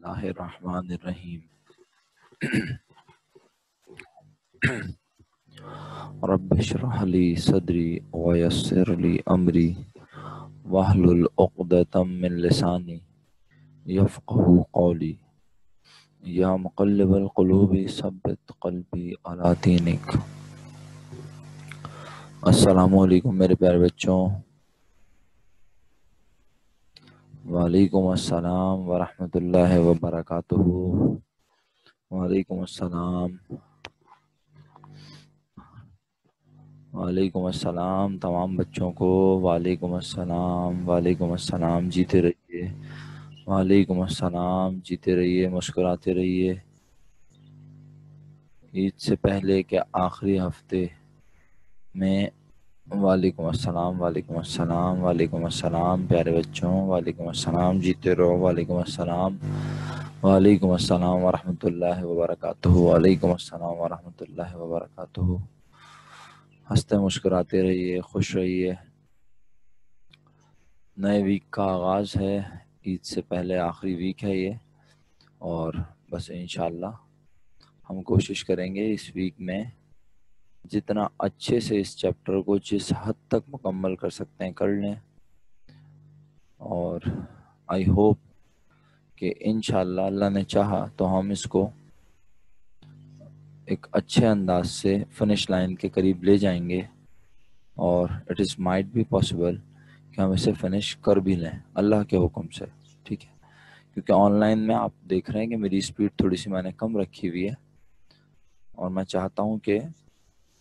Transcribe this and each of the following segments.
बिस्मिल्लाहिर्रहमानिर्रहीम। रब्बिश्रह ली सदरी वयस्सिर ली अमरी वहलुल उक़दतम मिन लिसानी यफ़क़हू क़ौली। या मुक़ल्लिबल क़ुलूबि सब्बित क़ल्बी अला दीनिक। अस्सलामु अलैकुम मेरे प्यारे बच्चों। वालेकुम अस्सलाम व रहमतुल्लाहि व बरकातुहू। वालेकुम अस्सलाम। वालेकुम अस्सलाम तमाम बच्चों को। वालेकुम अस्सलाम। वालेकुम अस्सलाम। जीते रहिए। वालेकुम अस्सलाम। जीते रहिए, मुस्कुराते रहिए। ईद से पहले के आखिरी हफ्ते में वालेकुम अस्सलाम, वालेकुम अस्सलाम, वालेकुम अस्सलाम प्यारे बच्चों। वालेकुम अस्सलाम। जीते रहो। वालेकुम अस्सलाम। वालेकुम अस्सलाम व रहमतुल्लाहि व बरकातुहू। वालेकुम अस्सलाम व रहमतुल्लाहि व बरकातुहू। हंसते मुस्कुराते रहिए, खुश रहिए। नए वीक का आगाज़ है। ईद से पहले आखिरी वीक है ये, और बस इंशाल्लाह हम कोशिश करेंगे इस वीक में जितना अच्छे से इस चैप्टर को जिस हद तक मुकम्मल कर सकते हैं कर लें। और आई होप कि इंशाल्लाह अल्लाह ने चाहा तो हम इसको एक अच्छे अंदाज से फिनिश लाइन के करीब ले जाएंगे, और it is might be possible कि हम इसे फिनिश कर भी लें अल्लाह के हुक्म से। ठीक है, क्योंकि ऑनलाइन में आप देख रहे हैं कि मेरी स्पीड थोड़ी सी मैंने कम रखी हुई है, और मैं चाहता हूँ कि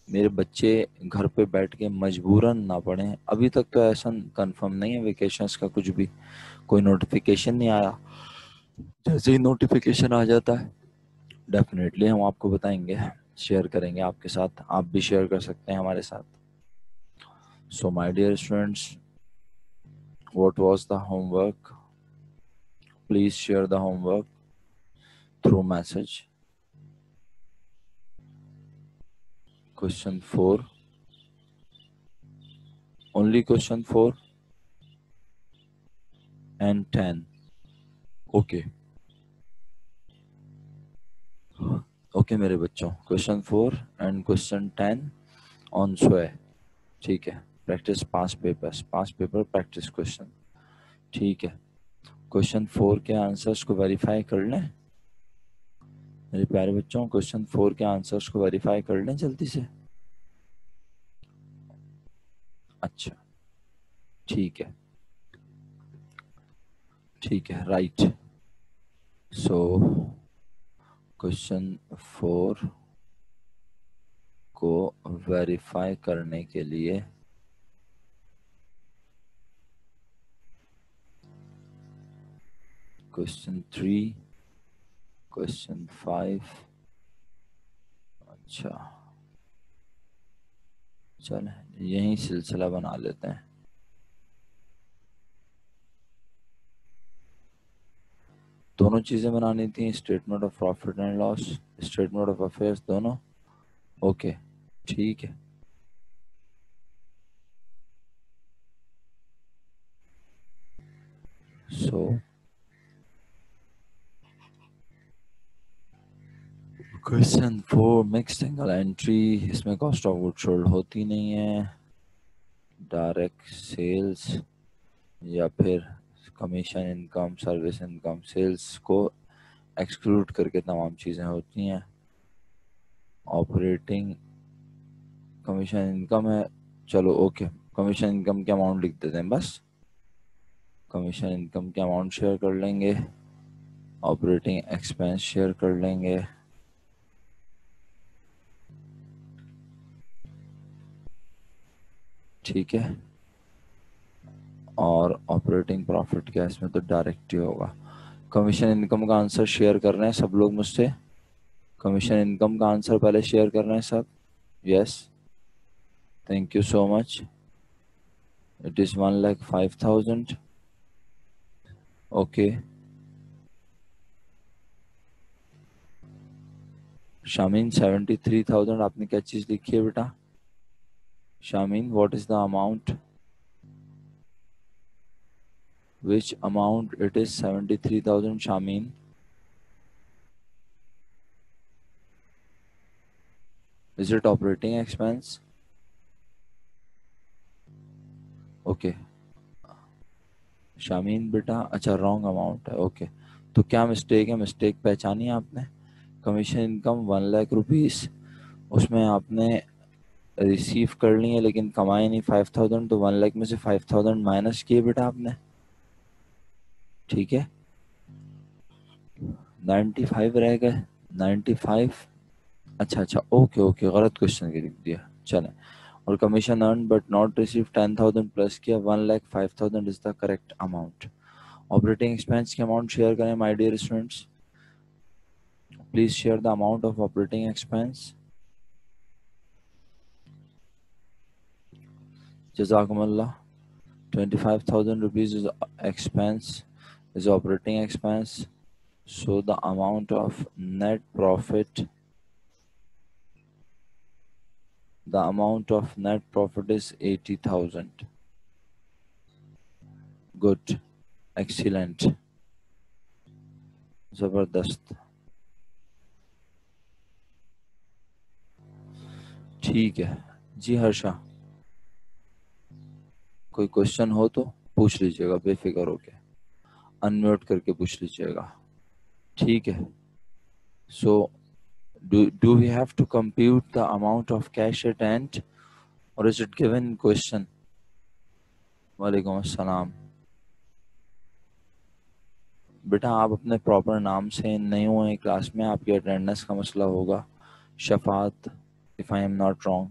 मेरे बच्चे घर पे बैठ के मजबूरन ना पढ़ें। अभी तक तो ऐसा कंफर्म नहीं है वेकेशंस का, कुछ भी कोई नोटिफिकेशन नहीं आया। जैसे ही नोटिफिकेशन आ जाता है डेफिनेटली हम आपको बताएंगे, शेयर करेंगे आपके साथ। आप भी शेयर कर सकते हैं हमारे साथ। So my dear students, what was the homework? Please share the homework through message. Question 4, only question 4 and 10. Okay. Okay मेरे बच्चों, क्वेश्चन 4 एंड क्वेश्चन 10 ऑन स्वय। ठीक है, प्रैक्टिस पास पेपर प्रैक्टिस क्वेश्चन। ठीक है, क्वेश्चन 4 के आंसर्स को वेरीफाई कर लें मेरे प्यारे बच्चों। क्वेश्चन 4 के आंसर्स को वेरीफाई कर लें जल्दी से। अच्छा, ठीक है, ठीक है, राइट। सो क्वेश्चन 4 को वेरीफाई करने के लिए क्वेश्चन 3, क्वेश्चन 5, अच्छा चल यही सिलसिला बना लेते हैं। दोनों चीजें बनानी थी, statement of profit and loss, statement of affairs, दोनों। ओके, ठीक है। So question 4 mix single entry, इसमें कॉस्ट ऑफ गुड सोल्ड होती नहीं है। डायरेक्ट सेल्स या फिर commission income, service income, sales को एक्सक्लूड करके तमाम चीज़ें होती हैं। ऑपरेटिंग कमीशन इनकम है, चलो ओके, कमीशन इनकम के अमाउंट लिख देते हैं बस। कमीशन इनकम के अमाउंट शेयर कर लेंगे, ऑपरेटिंग एक्सपेंस शेयर कर लेंगे। ठीक है, और ऑपरेटिंग प्रॉफिट क्या, इसमें तो डायरेक्ट ही होगा। कमीशन इनकम का आंसर शेयर कर रहे हैं सब लोग मुझसे? कमीशन इनकम का आंसर पहले शेयर कर रहे हैं सब? Yes, thank you so much. It is 1,05,000। Okay, Shameen 73,000 आपने क्या चीज लिखी है बेटा? Shameen, what is the amount? Which amount it is? 73,000 Shameen. Is it operating expense? Okay. Shameen बेटा, अच्छा रॉन्ग अमाउंट है। ओके, तो क्या मिस्टेक है? मिस्टेक पहचानी आपने? कमीशन इनकम 1 लाख रुपीस, उसमें आपने रिसीव कर ली है लेकिन कमाए नहीं 5,000, तो 1 लाख में से 5,000 माइनस किए बेटा आपने, ठीक है। 95 रह गए, 95। अच्छा अच्छा, ओके ओके, गलत क्वेश्चन के लिख दिया, चलें। और commission earn but not receive 10,000 plus किया, 1,05,000 is the correct amount. Operating expense की अमाउंट शेयर करें my dear students, please share the amount of operating expense. जज़ाकुमुल्लाह। 25,000 rupees is expense, is operating expense, so the amount of net profit, the amount of net profit is 80,000. Good, excellent, जबरदस्त, ठीक है जी। हर्षा, कोई question हो तो पूछ लीजिएगा बेफिक्र होके, अनम्यूट करके पूछ लीजिएगा, ठीक है। सो do we have to compute the amount of cash at hand or is it given in question? वालेकुम अस्सलाम। बेटा आप अपने प्रॉपर नाम से नहीं हुए क्लास में, आपकी अटेंडेंस का मसला होगा। Shafat, if I am not wrong,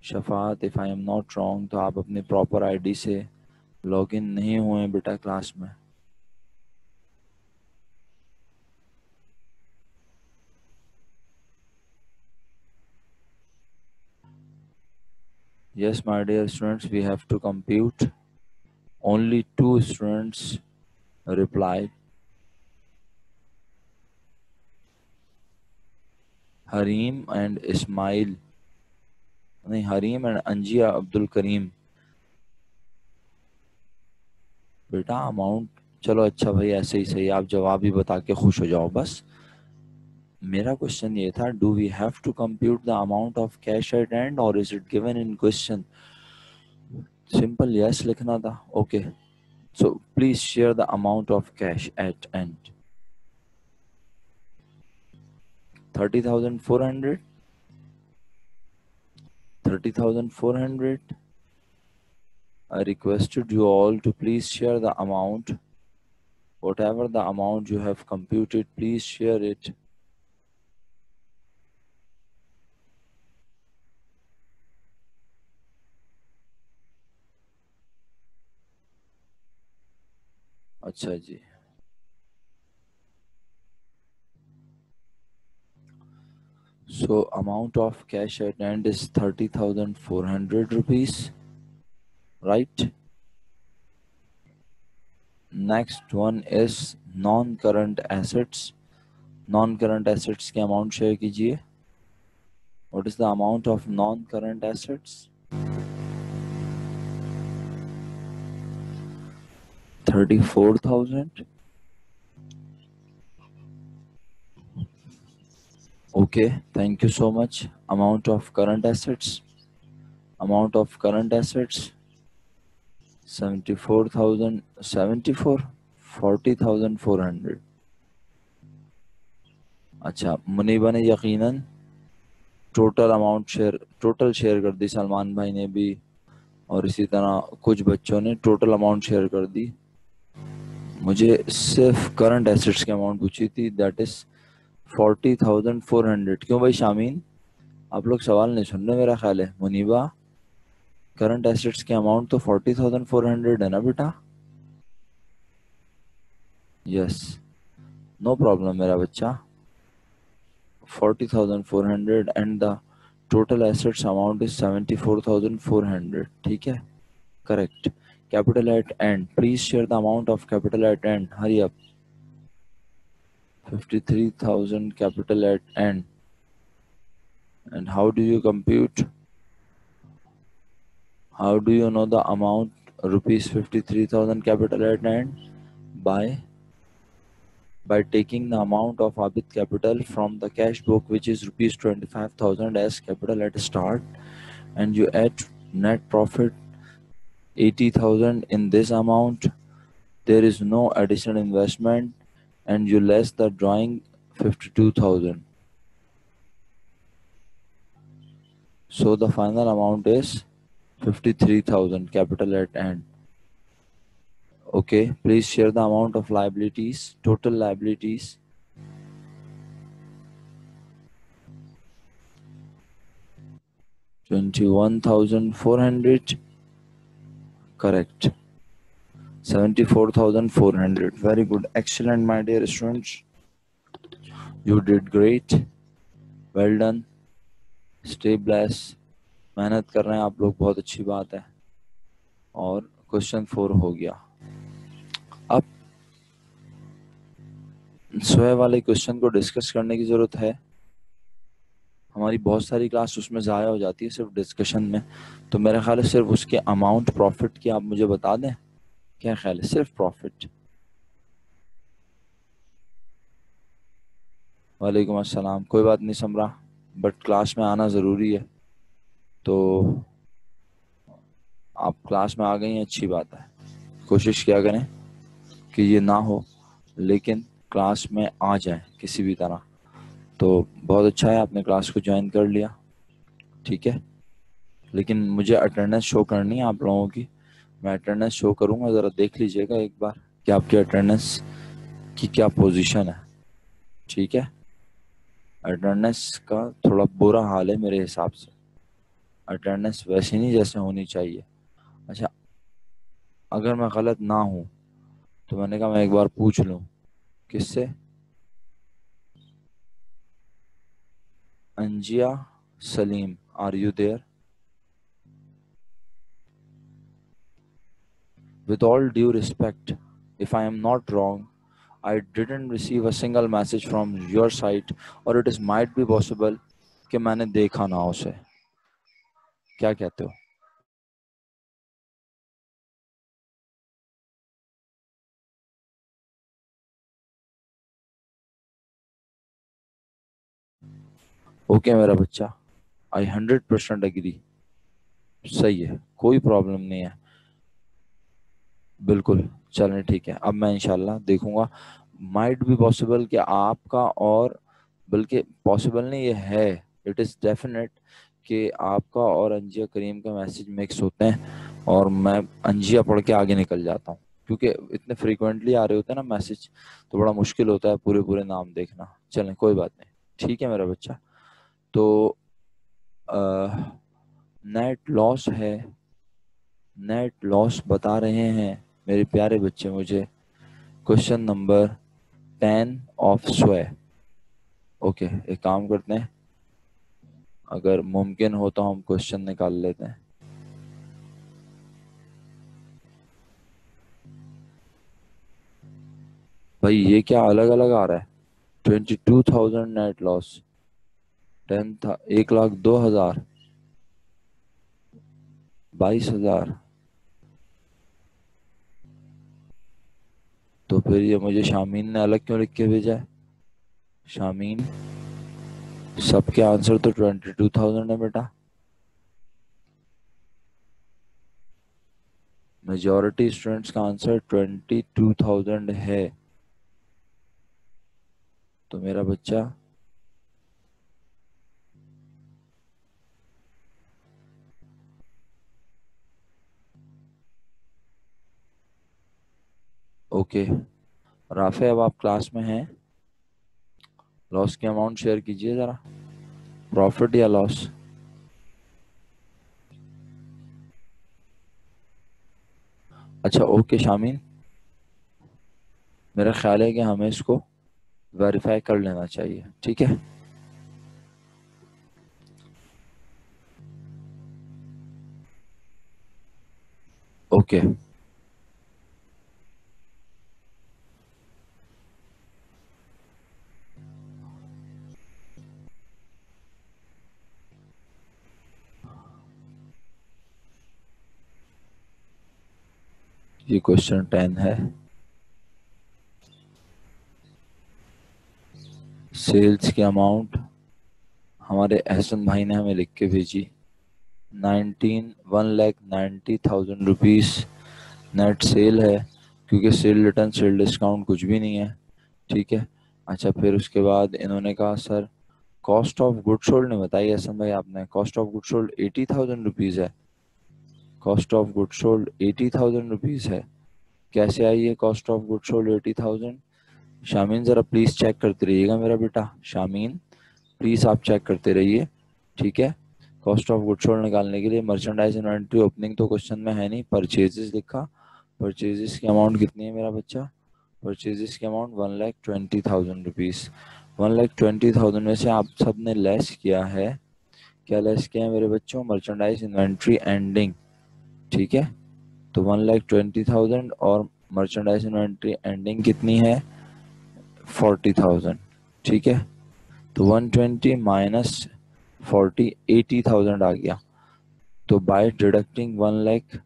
Shafat if I am not wrong, तो आप अपने प्रॉपर आईडी से लॉगिन नहीं हुए बेटा क्लास में। Yes my dear students, we have to compute. Only 2 students reply, Hareem and Ismail, नहीं हरीम एंड अंजिया अब्दुल करीम। बेटा अमाउंट, चलो अच्छा भाई ऐसे ही सही, आप जवाब ही बता के खुश हो जाओ बस। मेरा क्वेश्चन ये था, do we have to compute the amount of cash at end और is it given in question? Simple yes लिखना था। Okay, so please share the amount of cash at end. 30,400, 30,400। I requested you all to please share the amount, whatever the amount you have computed, please share it. अच्छा जी, so amount of cash at hand is 30,400 rupees, right? Next one is non-current assets. Non-current assets की amount share कीजिए. What is the amount of non-current assets? 34,000. Okay, thank you so much. Amount of current assets. Amount of current assets 74,000, 74, 40,400. अच्छा, मुनीबा ने यकीनन total amount share, total share कर दी, सलमान भाई ने भी, और इसी तरह कुछ बच्चों ने टोटल अमाउंट शेयर कर दी। मुझे सिर्फ करंट एसेट्स की अमाउंट पूछी थी, दैट इज 40,400। क्यों भाई शामीन, आप लोग सवाल नहीं सुन रहे मेरा ख्याल है। मुनीबा, करंट एसेट्स की अमाउंट तो 40,400 है ना बेटा? यस, नो प्रॉब्लम मेरा बच्चा, 40,400 and the total assets amount is 74,400, ठीक है, correct. Capital at end, please share the amount of capital at end, hurry up। 53,000 capital at end, and how do you compute, how do you know the amount rupees 53,000 capital at end? By by taking the amount of Abid capital from the cash book, which is rupees 25,000 as capital at start, and you add net profit 80,000 in this amount. There is no additional investment, and you less the drawing 52,000. So the final amount is 53,000 capital at end. Okay, please share the amount of liabilities, total liabilities. 21,400, correct. 74,400. Very good, excellent my dear students. You did great. Well done. Stay blessed. मेहनत कर रहे हैं आप लोग, बहुत अच्छी बात है. और क्वेश्चन 4 हो गया. अब स्वयं वाले क्वेश्चन को डिस्कस करने की जरूरत है. हमारी बहुत सारी क्लास उसमें ज़ाया हो जाती है सिर्फ डिस्कशन में. तो मेरा ख्याल है सिर्फ उसके अमाउंट प्रॉफिट की आप मुझे बता दें. क्या ख्याल है? सिर्फ प्रॉफिट. वालेकुम अस्सलाम. कोई बात नहीं समरा, बट क्लास में आना ज़रूरी है. तो आप क्लास में आ गई हैं, अच्छी बात है. कोशिश किया करें कि ये ना हो, लेकिन क्लास में आ जाए किसी भी तरह. तो बहुत अच्छा है आपने क्लास को ज्वाइन कर लिया, ठीक है. लेकिन मुझे अटेंडेंस शो करनी है आप लोगों की. मैं अटेंडेंस शो करूंगा, ज़रा देख लीजिएगा एक बार कि आपकी अटेंडेंस की क्या पोजीशन है, ठीक है. अटेंडेंस का थोड़ा बुरा हाल है मेरे हिसाब से. अटेंडेंस वैसे नहीं जैसे होनी चाहिए. अच्छा, अगर मैं गलत ना हूँ तो मैंने कहा मैं एक बार पूछ लूँ. किससे? Anjiya Saleem, are you there? With all due respect, if I am not wrong, I didn't receive a single message from your side, or it is might be possible कि मैंने देखा ना उसे. क्या कहते हो? ओके मेरा बच्चा, आई 100% एग्री. सही है, कोई प्रॉब्लम नहीं है. बिल्कुल, चलें ठीक है. अब मैं इंशाल्लाह देखूंगा. माइट भी पॉसिबल कि आपका और, बल्कि पॉसिबल नहीं, ये है, इट इज़ डेफिनेट कि आपका और अंजिया करीम का मैसेज मिक्स होते हैं और मैं अंजिया पढ़ के आगे निकल जाता हूँ, क्योंकि इतने फ्रीक्वेंटली आ रहे होते हैं ना मैसेज, तो बड़ा मुश्किल होता है पूरे पूरे नाम देखना. चलें कोई बात नहीं, ठीक है मेरा बच्चा. तो नेट लॉस है, नेट लॉस बता रहे हैं मेरे प्यारे बच्चे मुझे. क्वेश्चन नंबर 10 ऑफ स्वै. ओके, एक काम करते हैं, अगर मुमकिन हो तो हम क्वेश्चन निकाल लेते हैं. भाई ये क्या अलग अलग आ रहा है? 22,000 नेट लॉस, 10 था, 1,02,000, 22,000. तो फिर ये मुझे शामीन ने अलग क्यों लिख के भेजा है? शामीन, सबके आंसर तो 22,000 है बेटा. मेजॉरिटी स्टूडेंट्स का आंसर 22,000 है. तो मेरा बच्चा ओके. राफे, अब आप क्लास में हैं, लॉस की अमाउंट शेयर कीजिए जरा. प्रॉफिट या लॉस? अच्छा ओके शामीन, मेरा ख्याल है कि हमें इसको वेरीफाई कर लेना चाहिए, ठीक है. ओके. ये क्वेश्चन 10 है. सेल्स की अमाउंट हमारे एहसन भाई ने हमें लिख के भेजी 1,90,000 रुपीज़ नेट सेल है, क्योंकि सेल रिटर्न सेल डिस्काउंट कुछ भी नहीं है, ठीक है। अच्छा, फिर उसके बाद इन्होंने कहा sir cost of good sold नहीं बताई एहसन भाई आपने, cost of good sold 80,000 rupees है, cost of good sold 80,000 rupees है। कैसे आई है cost of good sold 80,000? Shameen ज़रा प्लीज़ चेक करते रहिएगा मेरा बेटा, शामीन प्लीज़ आप चेक करते रहिए, ठीक है। कॉस्ट ऑफ गुड सोल्ड निकालने के लिए मर्चेंडाइज इन्वेंट्री ओपनिंग तो क्वेश्चन में है नहीं, परचेजेस लिखा, परचेजेस की अमाउंट कितनी है मेरा बच्चा, परचेजेस की अमाउंट 1,20,000 रुपीज़। 1,20,000 में से आप सब ने लेस किया है, क्या लेस किया है मेरे बच्चों, मर्चेंडाइज इन्वेंट्री एंडिंग, ठीक है। तो 1,20,000 और मर्चेंडाइज इन्वेंट्री एंडिंग कितनी है 40,000, ठीक है। तो 120 माइनस 40 80,000 आ गया। तो by deducting 1 lakh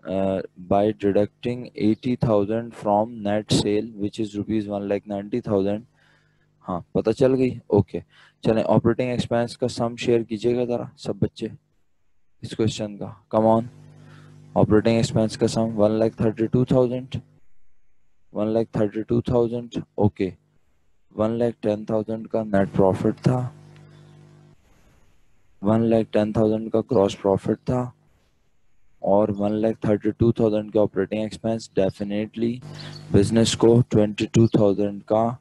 by deducting 80,000 from net sale which is rupees 1,90,000, हाँ पता चल गई, ओके। चलें ऑपरेटिंग एक्सपेंस का सम शेयर कीजिएगा जरा सब बच्चे इस क्वेश्चन का, कम ऑन। ऑपरेटिंग एक्सपेंस का सम 1,32,000, 1,32,000, ओके। 1,10,000 का नेट प्रॉफिट था, 1,10,000 का ग्रॉस प्रॉफिट था और 1,32,000 के ऑपरेटिंग एक्सपेंस, डेफिनेटली बिजनेस को 22,000 का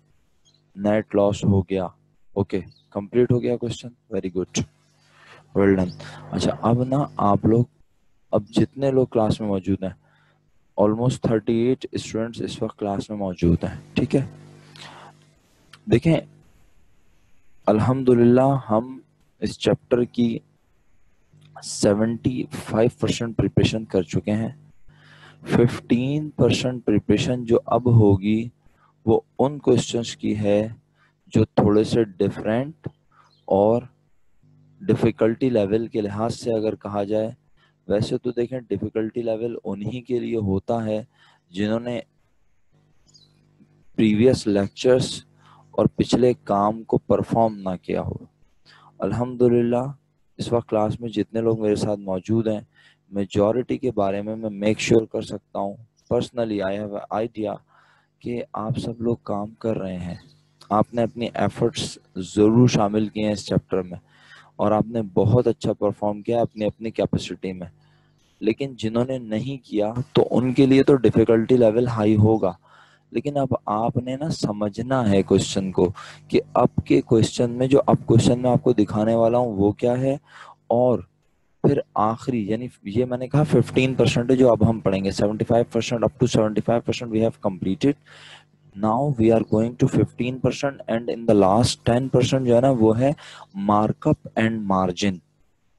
नेट लॉस हो गया, ओके। कंप्लीट हो गया question, very good, well done. अच्छा अब ना आप लोग, अब जितने लोग क्लास में मौजूद हैं, ऑलमोस्ट 38 स्टूडेंट्स इस वक्त क्लास में मौजूद हैं, ठीक है। देखें अल्हम्दुलिल्लाह हम इस चैप्टर की 75% प्रिपरेशन कर चुके हैं। 15% प्रिपरेशन जो अब होगी वो उन क्वेश्चंस की है जो थोड़े से डिफरेंट और डिफ़िकल्टी लेवल के लिहाज से अगर कहा जाए, वैसे तो देखें डिफ़िकल्टी लेवल उन्हीं के लिए होता है जिन्होंने प्रीवियस लेक्चर्स और पिछले काम को परफॉर्म ना किया हो। अल्हम्दुलिल्लाह इस वक्त क्लास में जितने लोग मेरे साथ मौजूद हैं, मेजॉरिटी के बारे में मैं मेक श्योर कर सकता हूँ, पर्सनली आई हैव आइडिया कि आप सब लोग काम कर रहे हैं, आपने अपनी एफर्ट्स ज़रूर शामिल किए हैं इस चैप्टर में और आपने बहुत अच्छा परफॉर्म किया अपनी अपनी कैपेसिटी में। लेकिन जिन्होंने नहीं किया तो उनके लिए तो डिफ़िकल्टी लेवल हाई होगा, लेकिन अब आपने ना समझना है क्वेश्चन को कि अब के क्वेश्चन में जो अब क्वेश्चन में आपको दिखाने वाला हूँ वो क्या है, और फिर आखिरी यानी ये मैंने कहा 15% जो अब हम पढ़ेंगे, 75% up to 75% we have completed, now we are going to 15% and in the last 10% जो है ना वो है मार्कअप एंड मार्जिन,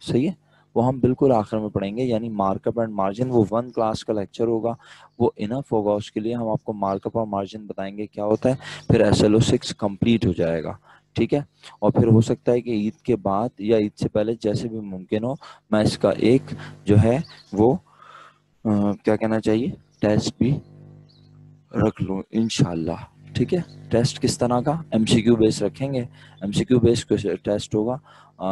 सही है, वो हम बिल्कुल आखिर में पढ़ेंगे। यानी मार्कअप एंड मार्जिन वो 1 क्लास का लेक्चर होगा, वो इनफ होगा उसके लिए, हम आपको मार्कअप और मार्जिन बताएंगे क्या होता है, फिर SLO 6 कंप्लीट हो जाएगा, ठीक है। और फिर हो सकता है कि ईद के बाद या ईद से पहले जैसे भी मुमकिन हो मैं इसका एक जो है वो क्या कहना चाहिए टेस्ट भी रख लूँ इंशाल्लाह, ठीक है। टेस्ट किस तरह का, MCQ बेस रखेंगे, MCQ बेस टेस्ट होगा,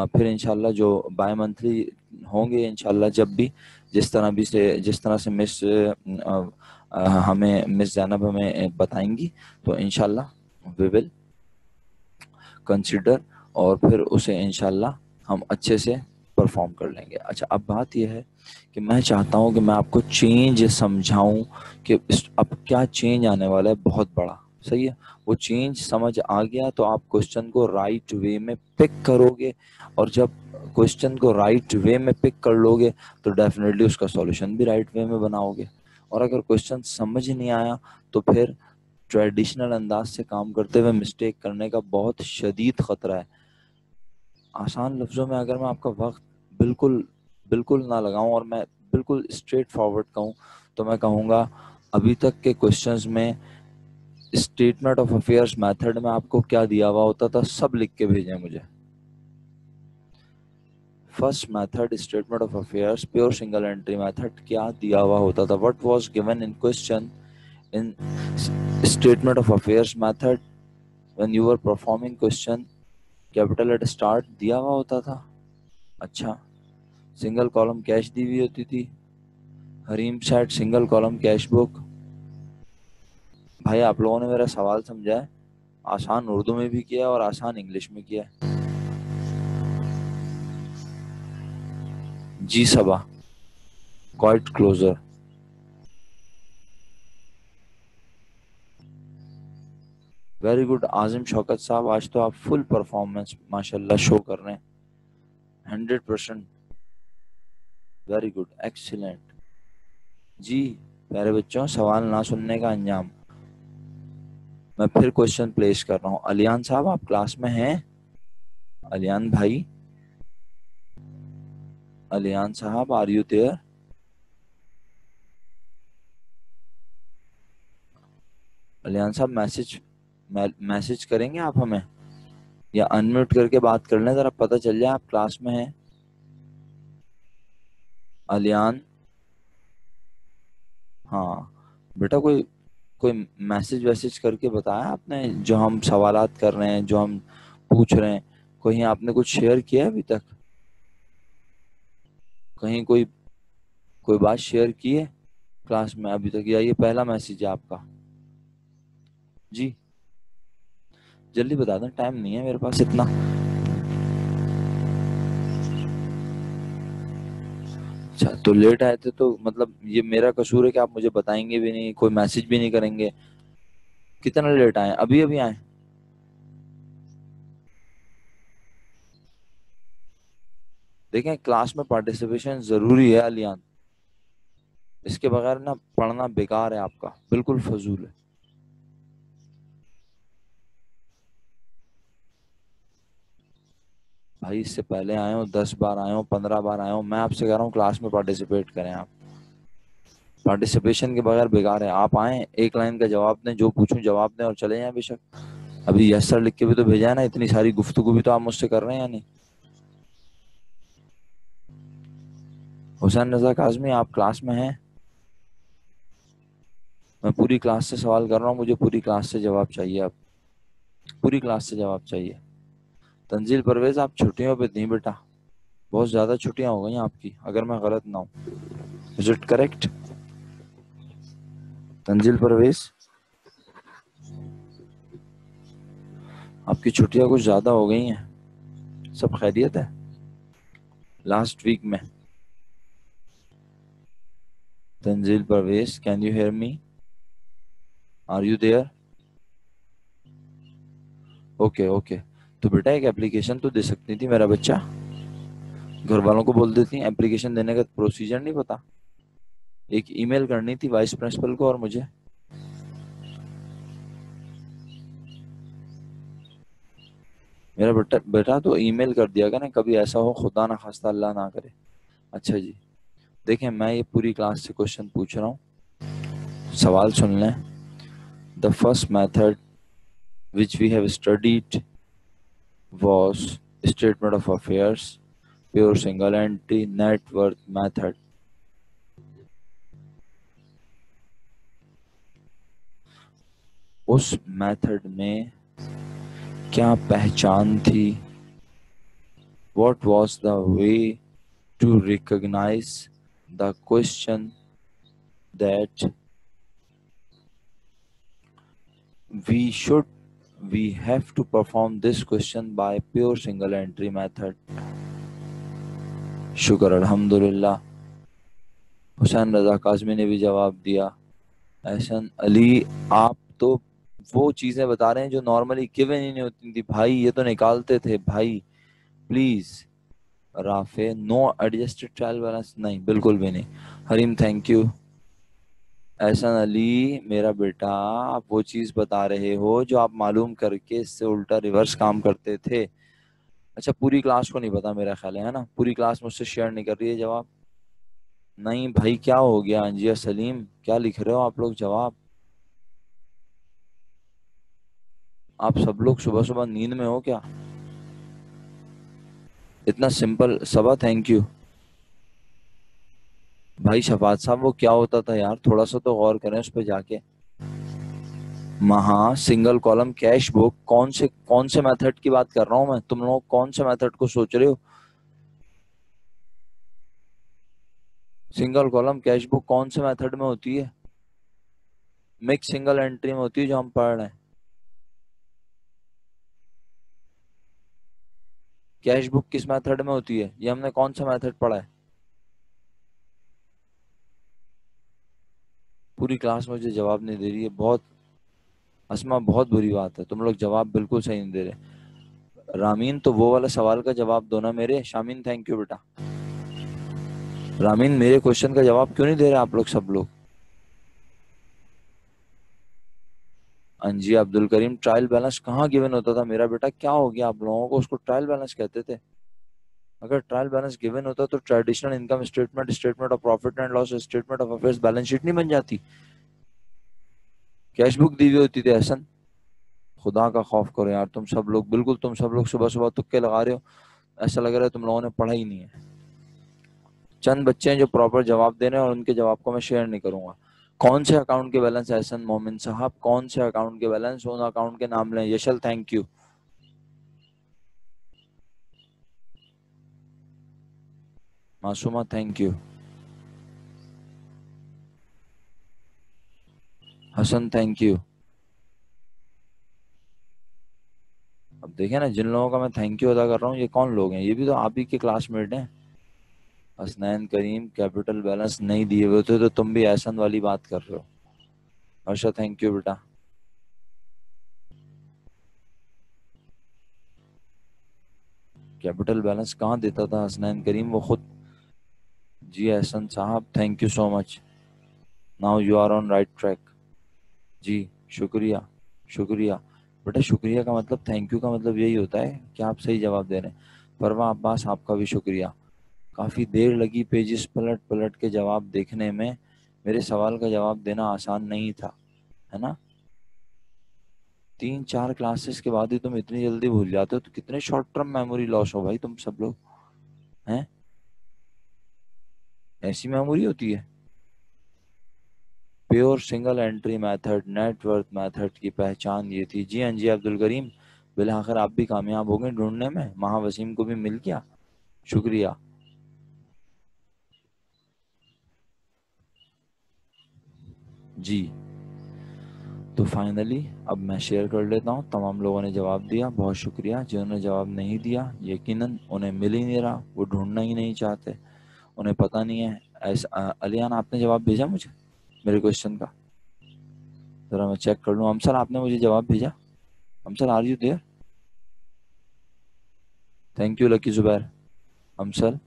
फिर इंशाल्लाह जो बाय मंथली होंगे इंशाल्लाह, जब भी जिस तरह से मिस हमें मिस जैनब हमें बताएंगी तो इंशाल्लाह वी विल कंसिडर और फिर उसे इंशाल्लाह हम अच्छे से परफॉर्म कर लेंगे। अच्छा अब बात यह है कि मैं चाहता हूं कि मैं आपको चेंज समझाऊं कि अब क्या चेंज आने वाला है बहुत बड़ा, सही है। वो चेंज समझ आ गया तो आप क्वेश्चन को राइट वे में पिक करोगे, और जब क्वेश्चन को राइट वे में पिक कर लोगे तो डेफिनेटली उसका सॉल्यूशन भी राइट वे में बनाओगे। और अगर क्वेश्चन समझ नहीं आया तो फिर ट्रेडिशनल अंदाज से काम करते हुए मिस्टेक करने का बहुत शदीद खतरा है। आसान लफ्ज़ों में अगर मैं आपका वक्त बिल्कुल बिल्कुल ना लगाऊं और मैं बिल्कुल स्ट्रेट फॉरवर्ड कहूं तो मैं कहूँगा अभी तक के क्वेश्चंस में स्टेटमेंट ऑफ अफेयर्स मेथड में आपको क्या दिया हुआ होता था सब लिख के भेजें मुझे। First method statement of affairs pure single entry method क्या दिया हुआ होता था, what was given in question in statement of affairs method when you were performing question capital at start दिया हुआ होता था। अच्छा, सिंगल कॉलम कैश दी हुई होती थी। Hareem set single column cash book. भाई आप लोगों ने मेरा सवाल समझा है? आसान उर्दू में भी किया और आसान इंग्लिश में किया है। जी सबा, क्वाइट क्लोजर। वेरी गुड आजिम शौकत साहब, आज तो आप फुल परफॉर्मेंस माशाल्लाह शो कर रहे हैं, 100%। Very good, excellent. जी प्यारे बच्चों, सवाल ना सुनने का अंजाम। मैं फिर क्वेश्चन प्लेस कर रहा हूँ। अलियान साहब आप क्लास में हैं? अलियान भाई, अलियान साहब आर यू देयर? अलियान साहब मैसेज करेंगे आप हमें, या अनम्यूट करके बात कर लें, जरा पता चल जाए आप क्लास में हैं। अलियान, हाँ बेटा, कोई कोई मैसेज वैसेज करके बताया आपने, जो हम सवालात कर रहे हैं, जो हम पूछ रहे हैं, कहीं आपने कुछ शेयर किया है अभी तक? कहीं कोई बात शेयर की है क्लास में अभी तक, या ये पहला मैसेज है आपका? जी जल्दी बता दें, टाइम नहीं है मेरे पास इतना। अच्छा, तो लेट आए थे तो मतलब ये मेरा कसूर है कि आप मुझे बताएंगे भी नहीं, कोई मैसेज भी नहीं करेंगे? कितना लेट आए? अभी अभी आए? देखें, क्लास में पार्टिसिपेशन जरूरी है अलियान, इसके बगैर ना पढ़ना बेकार है आपका, बिल्कुल फजूल है। भाई इससे पहले आए हो, 10 बार आए हो, 15 बार आए हो, मैं आपसे कह रहा हूँ क्लास में पार्टिसिपेट करें आप। पार्टिसिपेशन के बगैर बेकार है। आप आए, एक लाइन का जवाब दें, जो पूछूं जवाब दें और चले जाएं बेशक। अभी यस सर लिख के भी तो भेजा है ना, इतनी सारी गुफ्तगू भी तो आप मुझसे कर रहे हैं या नहीं? हुसैन रजा काजमी आप क्लास में हैं? मैं पूरी क्लास से सवाल कर रहा हूँ, मुझे पूरी क्लास से जवाब चाहिए। अब पूरी क्लास से जवाब चाहिए। तंजील परवेज आप छुट्टियों पे थी बेटा, बहुत ज्यादा छुट्टियां हो गई आपकी, अगर मैं गलत ना हूँ। Is it correct? Tanzeel Parvez, आपकी छुट्टियां कुछ ज्यादा हो गई हैं। सब खैरियत है लास्ट वीक में? Tanzeel Parvez, can you hear me? Are you there? Okay okay. तो बेटा एक एप्लीकेशन तो दे सकती थी मेरा बच्चा, घर वालों को बोल देती। एप्लीकेशन देने का प्रोसीजर नहीं पता? एक ईमेल करनी थी वाइस प्रिंसिपल को और मुझे। मेरा बेटा बेटा तो ईमेल कर दिया ना, कभी ऐसा हो खुदा ना खास्ता, अल्लाह ना करे। अच्छा जी, देखें मैं ये पूरी क्लास से क्वेश्चन पूछ रहा हूँ, सवाल सुन लें। The first method which we have studied was statement of affairs, pure single entity net worth method। उस मेथड में क्या पहचान थी? What was the way to recognize the question that we should we have to perform this question by pure single entry method? शुक्र अल्हम्दुलिल्लाह। हुसैन रजा काजमी ने भी जवाब दिया। एहसन अली, आप तो वो चीजें बता रहे हैं जो नॉर्मली गिवन ही नहीं होती थी भाई, ये तो निकालते थे भाई। Please Rafay, no adjusted trial balance, नहीं बिल्कुल भी नहीं। Hareem thank you. एहसन अली मेरा बेटा, आप वो चीज बता रहे हो जो आप मालूम करके इससे उल्टा रिवर्स काम करते थे। अच्छा, पूरी क्लास को नहीं पता मेरा ख्याल है ना? पूरी क्लास मुझसे शेयर नहीं कर रही है जवाब? नहीं भाई, क्या हो गया अंजिया सलीम, क्या लिख रहे हो आप लोग जवाब? आप सब लोग सुबह सुबह नींद में हो क्या? इतना सिंपल सबा, थैंक यू। भाई शफात साहब, वो क्या होता था यार, थोड़ा सा तो गौर करें उस पर जाके। महा सिंगल कॉलम कैश बुक, कौन से मेथड की बात कर रहा हूं मैं? तुम लोग कौन से मेथड को सोच रहे हो? सिंगल कॉलम कैश बुक कौन से मेथड में होती है? मिक्स सिंगल एंट्री में होती है जो हम पढ़ रहे हैं। कैश बुक किस मेथड में होती है? ये हमने कौन सा मेथड पढ़ा है? पूरी क्लास मुझे जवाब नहीं दे रही है, बहुत असमा, बहुत बुरी बात है। तुम लोग जवाब बिल्कुल सही नहीं दे रहे। रामीन, तो वो वाला सवाल का जवाब दो ना मेरे। शामीन, थैंक यू बेटा। रामीन, मेरे क्वेश्चन का जवाब क्यों नहीं दे रहे आप लोग सब लोग? अंजी अब्दुल करीम, ट्रायल बैलेंस कहाँ गिवन होता था मेरा बेटा? क्या हो गया आप लोगों को? उसको ट्रायल बैलेंस कहते थे। अगर ट्रायल बैलेंस गिवन होता तो traditional income statement, statement of profit and loss, statement of affairs, balance sheet नहीं बन जाती? कैश बुक दी हुई होती थी एहसन। खुदा का खौफ करो यार तुम सब लोग, बिल्कुल तुम सब लोग सुबह सुबह तुक्के लगा रहे हो। ऐसा लग रहा है तुम लोगों ने पढ़ा ही नहीं है। चंद बच्चे हैं जो प्रॉपर जवाब दे रहे हैं और उनके जवाब को मैं शेयर नहीं करूंगा। कौन से अकाउंट के बैलेंस? एहसन मोमिन साहब, कौन से अकाउंट के बैलेंस? उन अकाउंट के नाम लें। Yashal, thank you. Masooma, thank you. Hasan, thank you. अब देखे ना, जिन लोगों का मैं थैंक यू अदा कर रहा हूँ ये कौन लोग हैं? ये भी तो आप ही के क्लासमेट हैं। हसनैन करीम, कैपिटल बैलेंस नहीं दिए हुए थे तो तुम भी एहसन वाली बात कर रहे हो। हर्षा, थैंक यू बेटा। कैपिटल बैलेंस कहाँ देता था हसनैन करीम? वो खुद। जी एहसन साहब, thank you so much. Now you are on right track. जी, शुक्रिया। शुक्रिया बेटा, शुक्रिया का मतलब, थैंक यू का मतलब यही होता है कि आप सही जवाब दे रहे हैं। परवा अब्बास, आपका भी शुक्रिया। काफ़ी देर लगी पेजेस पलट पलट के जवाब देखने में। मेरे सवाल का जवाब देना आसान नहीं था, है ना? 3-4 क्लासेस के बाद ही तुम इतनी जल्दी भूल जाते हो, तो कितने शॉर्ट टर्म मेमोरी लॉस हो भाई तुम सब लोग, हैं? ऐसी मेमोरी होती है? Pure single entry method, net worth method की पहचान ये थी। जी हाँ जी अब्दुल करीम, बिलाखिर आप भी कामयाब हो गए ढूंढने में, महावसीम को भी मिल गया। शुक्रिया। जी, तो फाइनली अब मैं शेयर कर लेता हूँ। तमाम लोगों ने जवाब दिया, बहुत शुक्रिया। जिन्होंने जवाब नहीं दिया, यकीनन उन्हें मिल ही नहीं रहा, वो ढूंढना ही नहीं चाहते, उन्हें पता नहीं है। ऐसा अलियान, आपने जवाब भेजा मुझे मेरे क्वेश्चन का? जरा मैं चेक कर लूँ। अमसल, आपने मुझे जवाब भेजा? Amsal, are you there? Thank you Lucky Zubair. Amsal,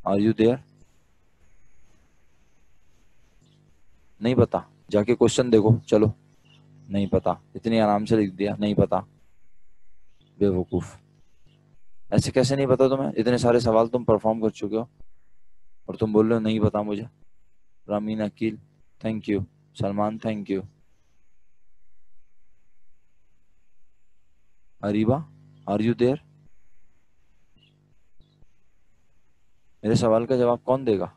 are you there? नहीं पता? जाके क्वेश्चन देखो चलो। नहीं पता? इतनी आराम से लिख दिया नहीं पता। बेवकूफ, ऐसे कैसे नहीं पता तुम्हें? इतने सारे सवाल तुम परफॉर्म कर चुके हो और तुम बोल रहे हो नहीं पता मुझे। Ramin Aqeel, thank you. Salman, thank you. Areeba, are you there? मेरे सवाल का जवाब कौन देगा?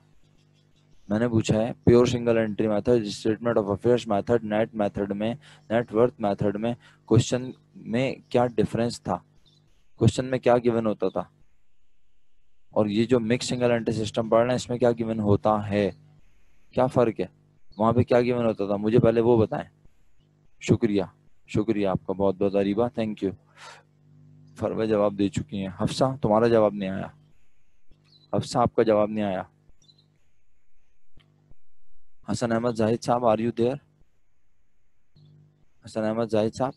मैंने पूछा है pure single entry method, statement of affairs method, net method में, नेटवर्थ मेथड में, क्वेश्चन में क्या डिफरेंस था? क्वेश्चन में क्या गिवन होता था? और ये जो मिक्स सिंगल एंट्री सिस्टम पढ़ रहे हैं इसमें क्या गिवन होता है? क्या फर्क है? वहां पे क्या गिवन होता था मुझे पहले वो बताएं। शुक्रिया। शुक्रिया आपका बहुत बहुत अरीबा, थैंक यू। फरवा जवाब दे चुकी हैं। हफ्सा, तुम्हारा जवाब नहीं आया। हफ्सा, आपका जवाब नहीं आया। हसन अहमद जाहिद साहब, are you there? Hasan Ahmed Zahid साहब,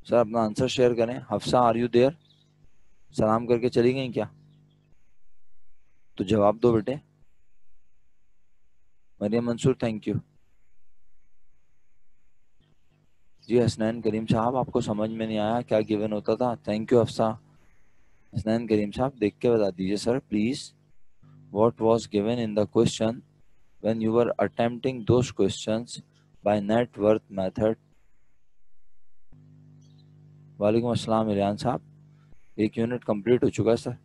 सर अपना आंसर शेयर करें। Hafsa, are you there? सलाम करके चली गई क्या? तो जवाब दो बेटे। Maryam Mansoor, thank you. जी हसनैन करीम साहब, आपको समझ में नहीं आया क्या गिवन होता था? Thank you Hafsa. हसनैन करीम साहब, देख के बता दीजिए sir please. What was given in the question when you were attempting those questions by net worth method? वालेकुम अस्सलाम इरयान साहब, 1 यूनिट कंप्लीट हो चुका है सर।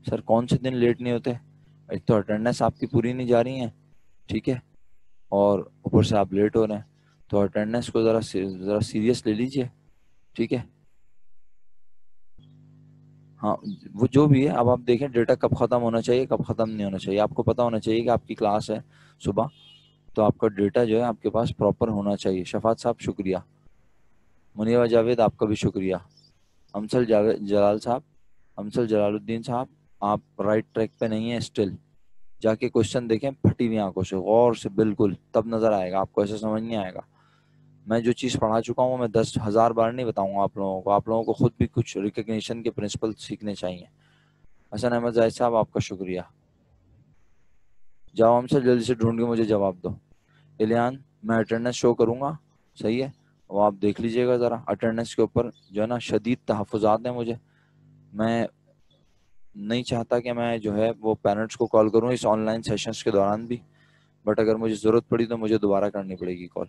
सर कौन से दिन लेट नहीं होते? एक तो अटेंडेंस आपकी पूरी नहीं जा रही है, ठीक है, और ऊपर से आप लेट हो रहे हैं, तो अटेंडेंस को ज़रा सीरियस ले लीजिए, ठीक है। हाँ, वो जो भी है, अब आप देखें डेटा कब ख़त्म होना चाहिए, कब ख़त्म नहीं होना चाहिए। आपको पता होना चाहिए कि आपकी क्लास है सुबह, तो आपका डेटा जो है आपके पास प्रॉपर होना चाहिए। शफात साहब शुक्रिया, मुनीबा जावेद आपका भी शुक्रिया, अमसल जावेद जलाल साहब, अमसल जलालुद्दीन साहब, आप राइट ट्रैक पे नहीं है स्टिल। जाके क्वेश्चन देखें फटी हुई आंखों से, गौर से, बिल्कुल, तब नज़र आएगा आपको, ऐसे समझ नहीं आएगा। मैं जो चीज़ पढ़ा चुका हूँ मैं 10,000 बार नहीं बताऊंगा आप लोगों को। आप लोगों को खुद भी कुछ रिकग्निशन के प्रिंसिपल सीखने चाहिए। हसन अहमद जाहिद साहब आपका शुक्रिया। जाओ हमसे जल्दी से ढूंढ के मुझे जवाब दो। इलियान, मैं अटेंडेंस शो करूंगा, सही है, वो आप देख लीजिएगा ज़रा। अटेंडेंस के ऊपर जो है ना शदीद तहफ़्फ़ुज़ात हैं मुझे। मैं नहीं चाहता कि मैं जो है वो पेरेंट्स को कॉल करूं इस ऑनलाइन सेशंस के दौरान भी, बट अगर मुझे ज़रूरत पड़ी तो मुझे दोबारा करनी पड़ेगी कॉल,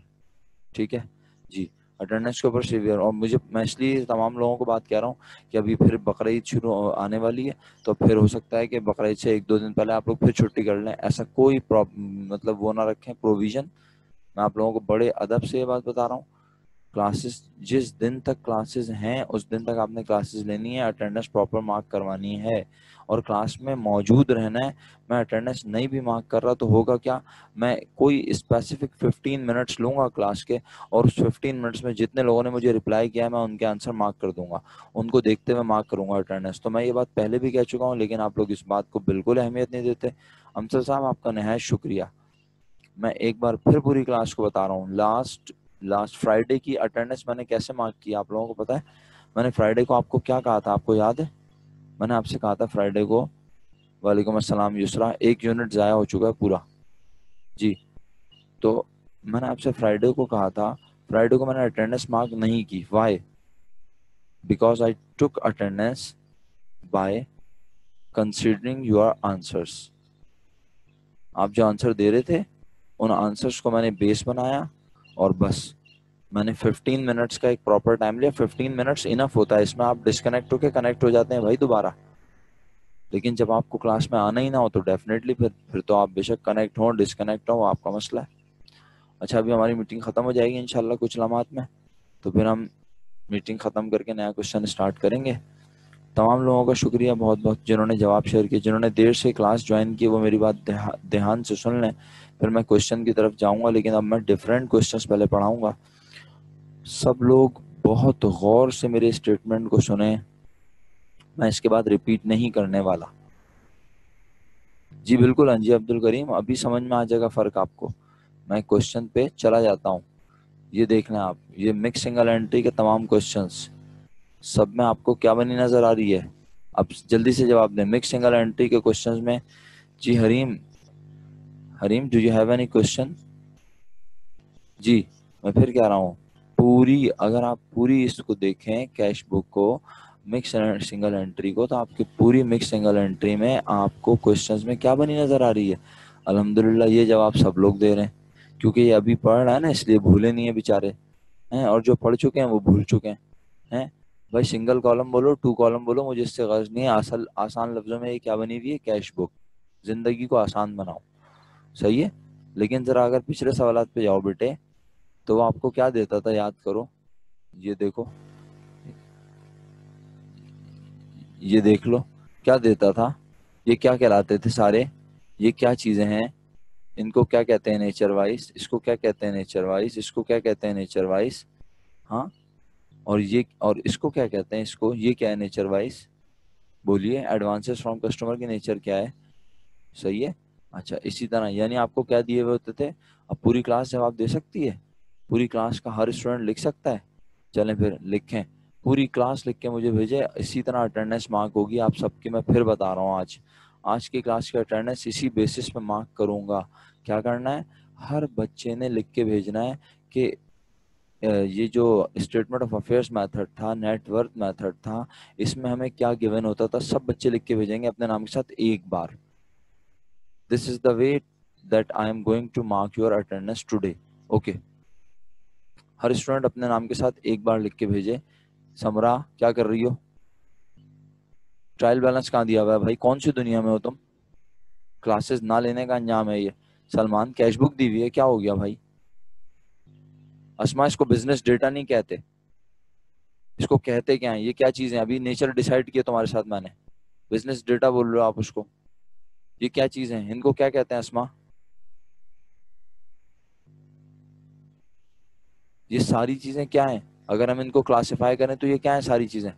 ठीक है जी। अटेंडेंस के ऊपर सीवियर, और मैं इसलिए तमाम लोगों को बात कह रहा हूँ कि अभी फिर बकरीद शुरू आने वाली है, तो फिर हो सकता है कि बकरीद से 1-2 दिन पहले आप लोग फिर छुट्टी कर लें। ऐसा कोई मतलब वो ना रखें प्रोविज़न। मैं आप लोगों को बड़े अदब से ये बात बता रहा हूँ। क्लासेस जिस दिन तक क्लासेस हैं उस दिन तक आपने क्लासेस लेनी है, अटेंडेंस प्रॉपर मार्क करवानी है और क्लास में मौजूद रहना है। मैं अटेंडेंस नहीं भी मार्क कर रहा तो होगा क्या, मैं कोई स्पेसिफिक 15 मिनट्स लूँगा क्लास के, और उस 15 मिनट्स में जितने लोगों ने मुझे रिप्लाई किया है मैं उनके आंसर मार्क कर दूंगा, उनको देखते हुए मार्क करूंगा अटेंडेंस। तो मैं ये बात पहले भी कह चुका हूँ, लेकिन आप लोग इस बात को बिल्कुल अहमियत नहीं देते। अमसर साहब आपका नहायत शुक्रिया। मैं एक बार फिर पूरी क्लास को बता रहा हूँ, लास्ट फ्राइडे की अटेंडेंस मैंने कैसे मार्क किया आप लोगों को पता है? मैंने फ्राइडे को आपको क्या कहा था, आपको याद है? मैंने आपसे कहा था फ्राइडे को, वालेकुम अस्सलाम युसरा, 1 यूनिट ज़ाया हो चुका है पूरा जी। तो मैंने आपसे फ्राइडे को कहा था, फ्राइडे को मैंने अटेंडेंस मार्क नहीं की। Why? Because I took attendance by considering your answers. आप जो आंसर दे रहे थे उन आंसर्स को मैंने बेस बनाया, और बस मैंने 15 मिनट्स का एक प्रॉपर टाइम लिया। 15 मिनट्स इनफ होता है, इसमें आप डिस्कनेक्ट होके कनेक्ट हो जाते हैं भाई दोबारा। लेकिन जब आपको क्लास में आना ही ना हो तो डेफिनेटली फिर तो आप बेशक कनेक्ट हो डिस्कनेक्ट हो, आपका मसला है। अच्छा, अभी हमारी मीटिंग ख़त्म हो जाएगी इंशाल्लाह कुछ लम्हात में, तो फिर हम मीटिंग ख़त्म करके नया क्वेश्चन स्टार्ट करेंगे। तमाम लोगों का शुक्रिया बहुत बहुत जिन्होंने जवाब शेयर किए। जिन्होंने देर से क्लास ज्वाइन की वो मेरी बात ध्यान से सुन लें, फिर मैं क्वेश्चन की तरफ जाऊंगा, लेकिन अब मैं डिफरेंट क्वेश्चंस पहले पढ़ाऊंगा। सब लोग बहुत गौर से मेरे स्टेटमेंट को सुने, मैं इसके बाद रिपीट नहीं करने वाला। जी बिल्कुल अंजी अब्दुल करीम, अभी समझ में आ जाएगा फ़र्क आपको। मैं क्वेश्चन पे चला जाता हूँ, ये देख लें आप, ये मिक्स सिंगल एंट्री के तमाम क्वेश्चंस, सब में आपको क्या बनी नज़र आ रही है? अब जल्दी से जवाब दें मिक्स सिंगल एंट्री के क्वेश्चंस में। जी Hareem, Hareem do you have any question? जी मैं फिर कह रहा हूँ, पूरी अगर आप पूरी इसको देखें कैश बुक को, मिक्स सिंगल एंट्री को, तो आपकी पूरी मिक्स सिंगल एंट्री में आपको क्वेश्चंस में क्या बनी नज़र आ रही है? अल्हम्दुलिल्लाह ये जवाब सब लोग दे रहे हैं, क्योंकि ये अभी पढ़ रहा है ना, इसलिए भूले नहीं है बेचारे हैं, और जो पढ़ चुके हैं वो भूल चुके हैं। भाई सिंगल कॉलम बोलो, 2 कॉलम बोलो, मुझे इससे गर्ज नहीं है। असल आसान लफ्जों में ये क्या बनी हुई है? Cash book. जिंदगी को आसान बनाओ, सही है। लेकिन जरा अगर पिछले सवालात पे जाओ बेटे, तो वो आपको क्या देता था याद करो। ये देखो, ये देख लो, क्या देता था? ये क्या कहलाते थे सारे? ये क्या चीजें हैं? इनको क्या कहते हैं नेचर वाइज, इसको क्या कहते हैं नेचर वाइज, इसको क्या कहते हैं नेचर वाइज, हाँ, और ये, और इसको क्या कहते हैं, इसको, ये क्या है नेचर वाइज? बोलिए, एडवांसेस फ्रॉम कस्टमर की नेचर क्या है? सही है। अच्छा, इसी तरह यानी आपको क्या दिए हुए होते थे? अब पूरी क्लास जवाब दे सकती है? पूरी क्लास का हर स्टूडेंट लिख सकता है? चलें फिर लिखें, पूरी क्लास लिख के मुझे भेजे, इसी तरह अटेंडेंस मार्क होगी आप सबकी। मैं फिर बता रहा हूँ, आज की क्लास की अटेंडेंस इसी बेसिस पे मार्क करूँगा। क्या करना है? हर बच्चे ने लिख के भेजना है कि ये जो स्टेटमेंट ऑफ अफेयर्स मेथड था, नेटवर्थ मेथड था, इसमें हमें क्या गिवन होता था, सब बच्चे लिख के भेजेंगे अपने नाम के साथ एक बार। This is the way that I am going to mark your attendance today. Okay, हर स्टूडेंट अपने नाम के साथ एक बार लिख के भेजे। समरा क्या कर रही हो? ट्रायल बैलेंस कहाँ दिया हुआ है भाई? कौन सी दुनिया में हो तुम? क्लासेस ना लेने का अंजाम है ये। सलमान कैश बुक दी हुई है, क्या हो गया भाई? अस्मा, इसको बिजनेस डेटा नहीं कहते, इसको कहते क्या है? ये क्या चीज है? अभी नेचर डिसाइड किया तुम्हारे साथ मैंने, बिजनेस डेटा बोल रहे हो आप उसको। ये क्या चीज है? इनको क्या कहते हैं अस्मा? ये सारी चीजें क्या हैं? अगर हम इनको क्लासिफाई करें तो ये क्या है सारी चीजें?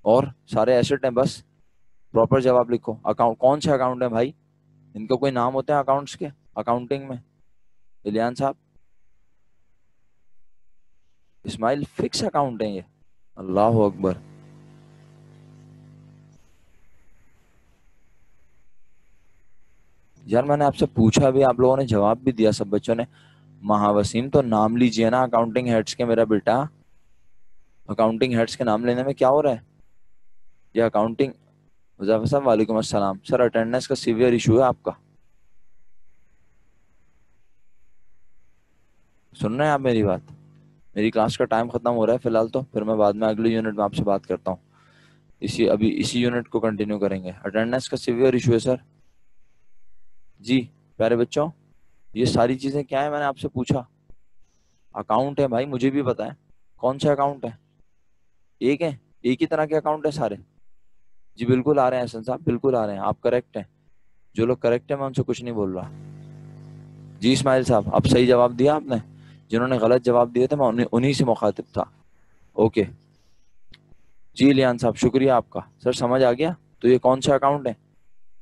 और सारे एसेट हैं बस। प्रॉपर जवाब लिखो। अकाउंट कौन से अकाउंट है भाई? इनका कोई नाम होते हैं अकाउंट्स के, अकाउंटिंग में? इलियान साहब, इस्माइल, फिक्स अकाउंट है ये? अल्लाह अकबर। यार मैंने आपसे पूछा भी, आप लोगों ने जवाब भी दिया सब बच्चों ने। महावसीम, तो नाम लीजिए ना अकाउंटिंग हेड्स के मेरा बेटा। अकाउंटिंग हेड्स के नाम लेने में क्या हो रहा है? ये अकाउंटिंग। मुजफ्फर साहब वालेकुम अस्सलाम। सर अटेंडेंस का सीवियर इशू है आपका, सुन रहे हैं आप मेरी बात? मेरी क्लास का टाइम खत्म हो रहा है फिलहाल, तो फिर मैं बाद में अगले यूनिट में आपसे बात करता हूँ। इसी यूनिट को कंटिन्यू करेंगे। अटेंडेंस का सीवियर इशू है सर। जी प्यारे बच्चों, ये सारी चीजें क्या है मैंने आपसे पूछा? अकाउंट है भाई, मुझे भी पता है। कौन सा अकाउंट है? एक है? एक ही तरह के अकाउंट है सारे? जी बिल्कुल आ रहे हैं हसन साहब, बिल्कुल आ रहे हैं, आप करेक्ट हैं। जो लोग करेक्ट है मैं उनसे कुछ नहीं बोल रहा। जी इस्माइल साहब, अब सही जवाब दिया आपने। जिन्होंने गलत जवाब दिए थे मैं उन्हीं से मुखातिब था। ओके। जी लियान साहब, शुक्रिया आपका। सर समझ आ गया। तो ये कौन सा अकाउंट है?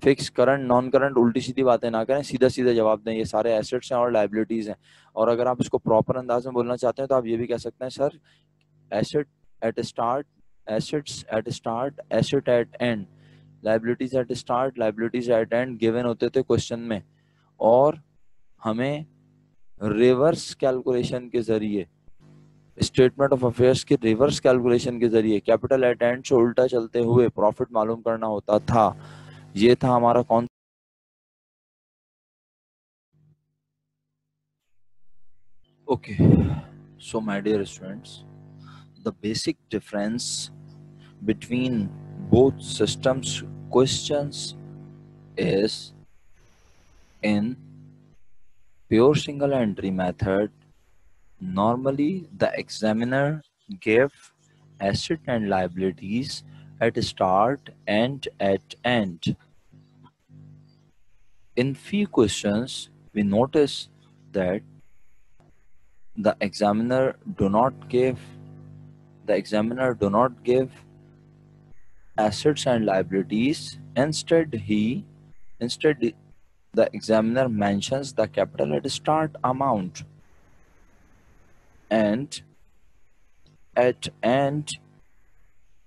फिक्स, करंट, नॉन करंट, उल्टी सीधी बातें ना करें, सीधा सीधा जवाब दें। ये सारे एसेट्स हैं और लाइबिलिटीज हैं। और अगर आप इसको प्रॉपर अंदाज में बोलना चाहते हैं तो आप ये भी कह सकते हैं sir, asset at start, assets at start, asset at end, liabilities at start, liabilities at end given होते थे क्वेश्चन में। और हमें रिवर्स कैलकुलेशन के जरिए, स्टेटमेंट ऑफ अफेयर्स के रिवर्स कैलकुलेशन के जरिए कैपिटल एट एंड से उल्टा चलते हुए प्रॉफिट मालूम करना होता था। ये था हमारा कौन? Okay, so my dear students, the basic difference between both systems questions is, in pure single entry method, normally the examiner gave asset and liabilities at start and at end. In few questions we notice that the examiner do not give assets and liabilities. Instead the examiner mentions the capital at start amount, and at end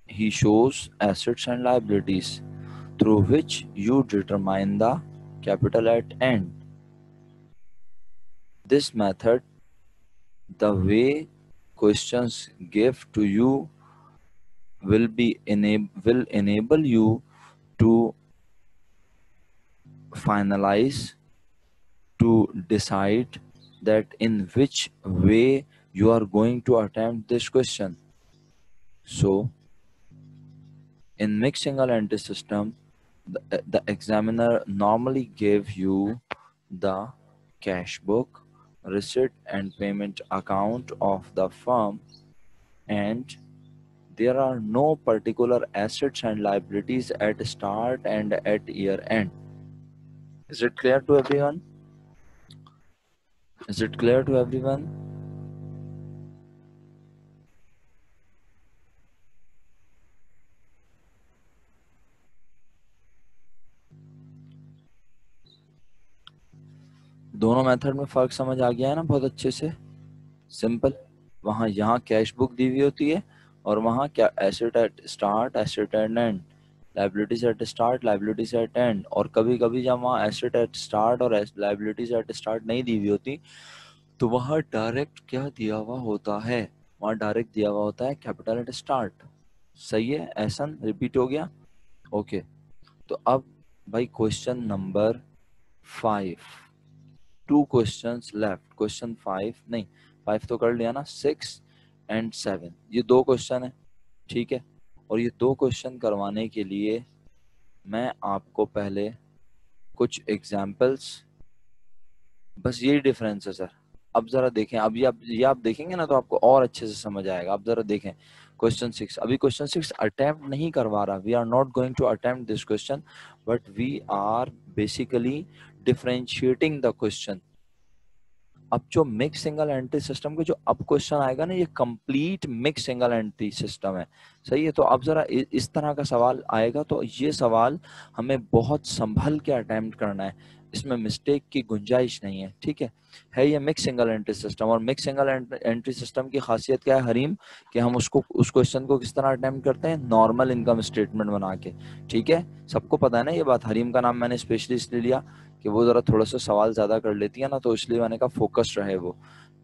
he shows assets and liabilities through which you determine the capital at end. This method, the way questions give to you, will enable you to finalize, to decide that in which way you are going to attempt this question. So in mixed single entry system, the examiner normally gave you the cash book, receipt and payment account of the firm, and there are no particular assets and liabilities at start and at year end. Is it clear to everyone? Is it clear to everyone? दोनों method में फर्क समझ आ गया है ना बहुत अच्छे से? सिंपल। वहाँ यहाँ कैश बुक दी हुई होती है और वहाँ क्या, asset at start, asset at end, liabilities at start, liabilities at end. और कभी कभी जब वहाँ एसेट एट स्टार्ट और लाइबिलिटीज एट स्टार्ट नहीं दी हुई होती तो वहाँ डायरेक्ट क्या दिया हुआ होता है? वहाँ डायरेक्ट दिया हुआ होता है कैपिटल एट स्टार्ट। सही है एहसन, रिपीट हो गया? ओके। तो अब भाई question number 5, 2 questions left. Question 5 नहीं, 5 तो कर लिया ना, 6 एंड 7, ये 2 क्वेश्चन है, ठीक है। और ये 2 क्वेश्चन करवाने के लिए मैं आपको पहले कुछ एग्जाम्पल्स बस यही डिफरेंस है सर। अब जरा देखें, अब ये आप देखेंगे ना तो आपको और अच्छे से समझ आएगा। अब जरा देखें क्वेश्चन 6। अभी क्वेश्चन 6 अटेम्प्ट नहीं करवा रहा, we are not going to attempt this question, but we are basically differentiating the question. अब जो मिक्स सिंगल एंट्री सिस्टम के जो अब क्वेश्चन आएगा ना, ये complete mix single entry system है, सही है। तो अब जरा इस तरह का सवाल आएगा तो ये सवाल हमें बहुत संभल के अटेम्प्ट करना है, इसमें मिस्टेक की गुंजाइश नहीं है, ठीक है ये मिक्स सिंगल एंट्री सिस्टम। और मिक्स सिंगल एंट्री सिस्टम की खासियत क्या है हरीम, कि हम उसको उस क्वेश्चन को किस तरह अटेम्प्ट करते हैं, नॉर्मल इनकम स्टेटमेंट बना के, ठीक है। सबको पता है ना ये बात। हरीम का नाम मैंने स्पेशली इसलिए लिया कि वो जरा थोड़ा सा सवाल ज्यादा कर लेती है ना, तो इसलिए मैंने कहा फोकस रहे वो।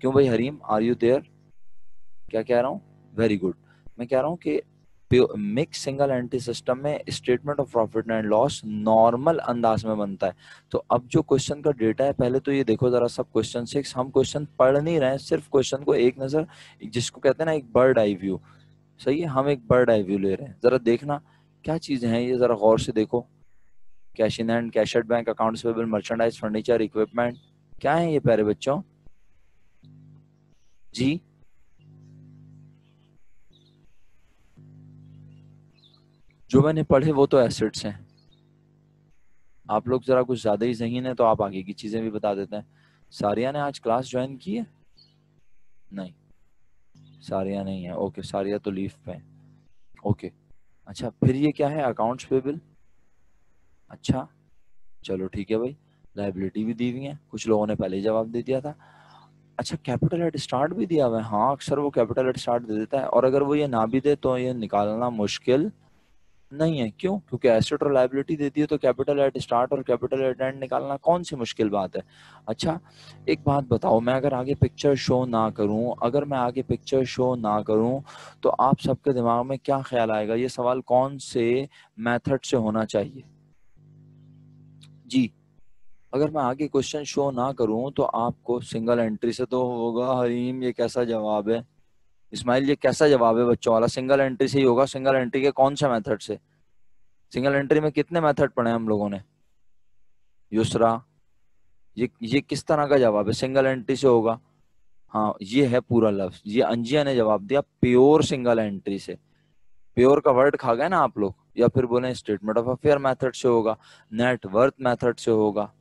क्यों भाई हरीम, आर यू देयर? क्या कह रहा हूँ? Very good. मैं कह रहा हूँ कि मिक्स सिंगल एंट्री सिस्टम में statement of profit and loss normal अंदाज में बनता है। तो अब जो क्वेश्चन का डेटा है, पहले तो ये देखो जरा सब क्वेश्चन 6, हम क्वेश्चन पढ़ नहीं रहे हैं, सिर्फ क्वेश्चन को एक नजर, जिसको कहते हैं ना एक बर्ड आई व्यू, सही है, हम एक बर्ड आई व्यू ले रहे हैं। जरा देखना क्या चीजें हैं ये, जरा गौर से देखो। Cash in hand, cash at bank, accounts payable, merchandise, furniture, equipment, क्या है ये प्यारे बच्चों? जी जो मैंने पढ़े वो तो एसेट्स हैं। आप लोग जरा कुछ ज्यादा ही ज़हीन है तो आप आगे की चीजें भी बता देते हैं। सारिया ने आज क्लास ज्वाइन की है? नहीं, सारिया नहीं है, ओके, सारिया तो लीव पे है, ओके। अच्छा फिर ये क्या है, अकाउंट्स पेबल, अच्छा चलो ठीक है भाई। लाइबिलिटी भी दी हुई है, कुछ लोगों ने पहले ही जवाब दे दिया था। अच्छा कैपिटल एट स्टार्ट भी दिया हुआ है, हाँ अक्सर वो कैपिटल एट स्टार्ट दे देता है, और अगर वो ये ना भी दे तो ये निकालना मुश्किल नहीं है। क्यों? क्योंकि एसेट और लायबिलिटी देती है, तो कैपिटल एट स्टार्ट और कैपिटल एट एंड निकालना कौन सी मुश्किल बात है। अच्छा एक बात बताओ, मैं अगर आगे पिक्चर शो ना करूं, अगर मैं आगे पिक्चर शो ना करूं तो आप सबके दिमाग में क्या ख्याल आएगा, ये सवाल कौन से मेथड से होना चाहिए? जी अगर मैं आगे क्वेश्चन शो ना करूं तो आपको सिंगल एंट्री से तो होगा। हरीम ये कैसा जवाब है? इस्माइल ये कैसा जवाब है बच्चों वाला? सिंगल एंट्री से ही होगा। सिंगल एंट्री के कौन से मेथड से? सिंगल एंट्री में कितने मेथड पढ़े हम लोगों ने? युसरा ये किस तरह का जवाब है? सिंगल एंट्री से होगा। हाँ ये है पूरा लफ्ज, ये अंजिया ने जवाब दिया प्योर सिंगल एंट्री से। प्योर का वर्ड खा गए ना आप लोग, या फिर बोले स्टेटमेंट ऑफ अफेयर मेथड से होगा, नेटवर्थ मेथड से होगा।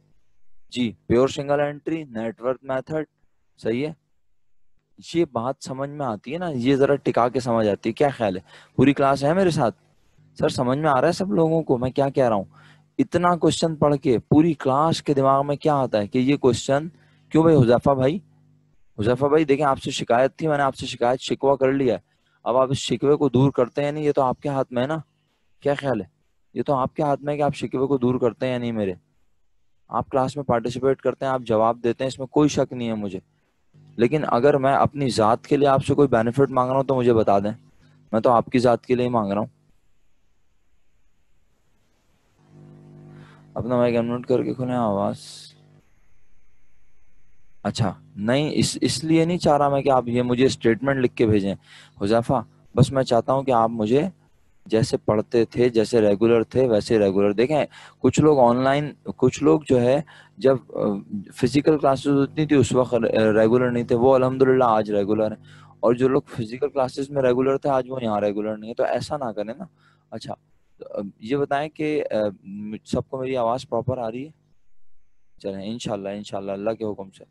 जी pure single entry, net worth method, सही है। ये बात समझ में आती है ना, ये जरा टिका के समझ आती है। क्या ख्याल है, पूरी क्लास है मेरे साथ? सर समझ में आ रहा है सब लोगों को मैं क्या कह रहा हूँ? इतना क्वेश्चन पढ़ के पूरी क्लास के दिमाग में क्या आता है कि ये क्वेश्चन। क्यों भाई हुजैफा भाई? हुजैफा भाई देखें, आपसे शिकायत थी, मैंने आपसे शिकायत शिकवा कर लिया है। अब आप इस शिकवे को दूर करते हैं नहीं, ये तो आपके हाथ में है ना। क्या ख्याल है? ये तो आपके हाथ में है कि आप शिकवे को दूर करते हैं या नहीं मेरे। आप क्लास में पार्टिसिपेट करते हैं, आप जवाब देते हैं, इसमें कोई शक नहीं है मुझे। लेकिन अगर मैं अपनी जात के लिए आपसे कोई बेनिफिट मांग रहा हूँ तो मुझे बता दें, मैं तो आपकी जात के लिए ही मांग रहा हूँ। अपना माइक अनम्यूट करके खुले आवाज। अच्छा नहीं, इसलिए नहीं चाह रहा मैं कि आप ये मुझे स्टेटमेंट लिख के भेजें हुजैफा। बस मैं चाहता हूँ कि आप मुझे जैसे पढ़ते थे, जैसे रेगुलर थे वैसे रेगुलर देखें। कुछ लोग ऑनलाइन, कुछ लोग जो है जब फिजिकल क्लासेस होती थी उस वक्त रेगुलर नहीं थे, वो अल्हम्दुलिल्लाह आज रेगुलर है। और जो लोग फिजिकल क्लासेस में रेगुलर थे आज वो यहाँ रेगुलर नहीं है, तो ऐसा ना करें ना। अच्छा तो ये बताएं कि सबको मेरी आवाज़ प्रॉपर आ रही है? चलें इंशाल्लाह इंशाल्लाह अल्लाह के हुक्म से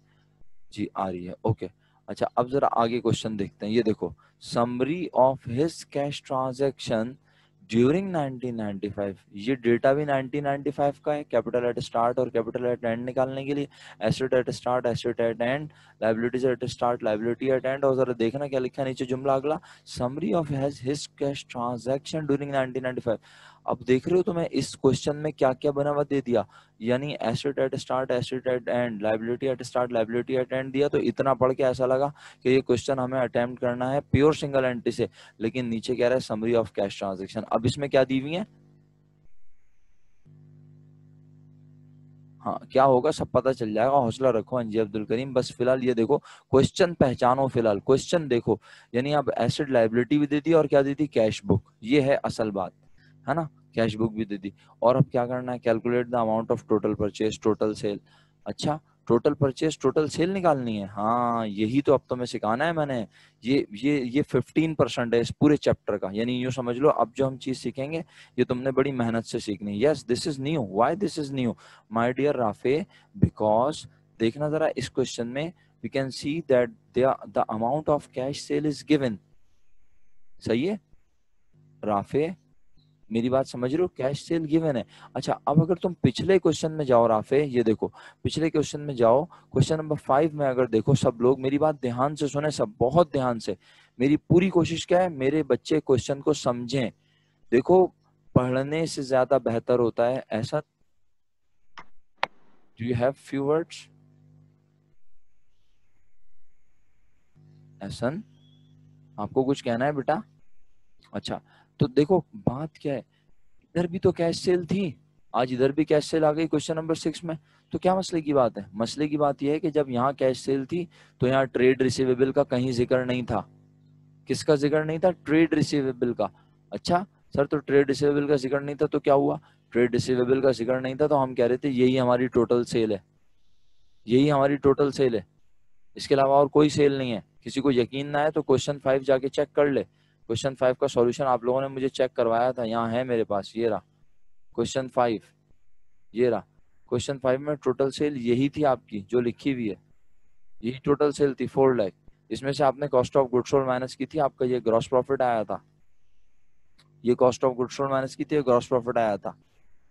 जी आ रही है, ओके। अच्छा अब जरा आगे क्वेश्चन देखते हैं। ये देखो, summary of his cash transaction during 1995, ये डेटा भी 1995 का है, कैपिटल एट स्टार्ट और कैपिटल एट एंड निकालने के लिए। Asset at start, asset at end, liabilities at start, liability at end. और जरा देखना क्या लिखा है नीचे जुमला अगला, summary of his cash transaction during 1995। अब देख रहे हो तो मैं इस क्वेश्चन में क्या क्या बना हुआ दे दिया, यानी asset at start, asset at end, liability at start, liability at end दिया। तो इतना पढ़ के ऐसा लगा कि ये क्वेश्चन हमें अटेम्प्ट करना है प्योर सिंगल एंट्री से, लेकिन नीचे कह रहा है समरी ऑफ कैश ट्रांजैक्शन। अब इसमें क्या दी हुई है? हाँ क्या होगा सब पता चल जाएगा, हौसला रखो अंजी अब्दुल करीम। बस फिलहाल ये देखो क्वेश्चन पहचानो, फिलहाल क्वेश्चन देखो। यानी अब एसेट लायबिलिटी भी दे दी और क्या दी थी, कैश बुक, ये है असल बात, है ना। कैश बुक भी दे दी। और अब क्या करना है, calculate the amount of total purchase, total sale. अच्छा टोटल परचेज टोटल सेल निकालनी है। हाँ यही तो अब तो मैं सिखाना है मैंने। ये 15% है इस पूरे चैप्टर का, यानी यूं समझ लो अब जो हम चीज सीखेंगे ये तुमने बड़ी मेहनत से सीखनी है। Yes this is new. Why this is new my dear राफे? बिकॉज देखना जरा इस क्वेश्चन में we can see that the amount of cash sale is given. सही है राफे, मेरी बात समझ रहे हो? कैश सेल गिवन है। अच्छा अब अगर तुम पिछले क्वेश्चन में जाओ राफे, ये देखो पिछले क्वेश्चन में जाओ, क्वेश्चन नंबर 5 में अगर देखो, सब लोग मेरी बात ध्यान से सुने, सब बहुत ध्यान से। मेरी पूरी कोशिश क्या है, मेरे बच्चे क्वेश्चन को समझें। देखो पढ़ने से ज्यादा बेहतर होता है ऐसा। Do you have few words? ऐसन आपको कुछ कहना है बेटा? अच्छा तो देखो बात क्या है, इधर भी तो कैश सेल थी, आज इधर भी कैश सेल आ गई क्वेश्चन नंबर 6 में। तो क्या मसले की बात है? मसले की बात यह है कि जब यहाँ कैश सेल थी तो यहाँ ट्रेड रिसीवेबल का कहीं जिक्र नहीं था। किसका जिक्र नहीं था? ट्रेड रिसीवेबल का। अच्छा सर तो ट्रेड रिसीवेबल का जिक्र नहीं था तो क्या हुआ? ट्रेड रिसीवेबल का जिक्र नहीं था तो हम कह रहे थे यही हमारी टोटल सेल है, यही हमारी टोटल सेल है, इसके अलावा और कोई सेल नहीं है। किसी को यकीन ना है तो क्वेश्चन 5 जाके चेक कर ले। क्वेश्चन 5 का सॉल्यूशन आप लोगों ने मुझे चेक करवाया था, यहाँ है मेरे पास, ये रहा क्वेश्चन 5, ये रहा क्वेश्चन 5 में टोटल सेल यही थी आपकी जो लिखी हुई है, यही टोटल सेल थी 4 लाख। इसमें से आपने cost of goods sold minus की थी, आपका ये ग्रॉस प्रॉफिट आया था, ये cost of goods sold minus की थी, ग्रॉस प्रॉफिट आया था।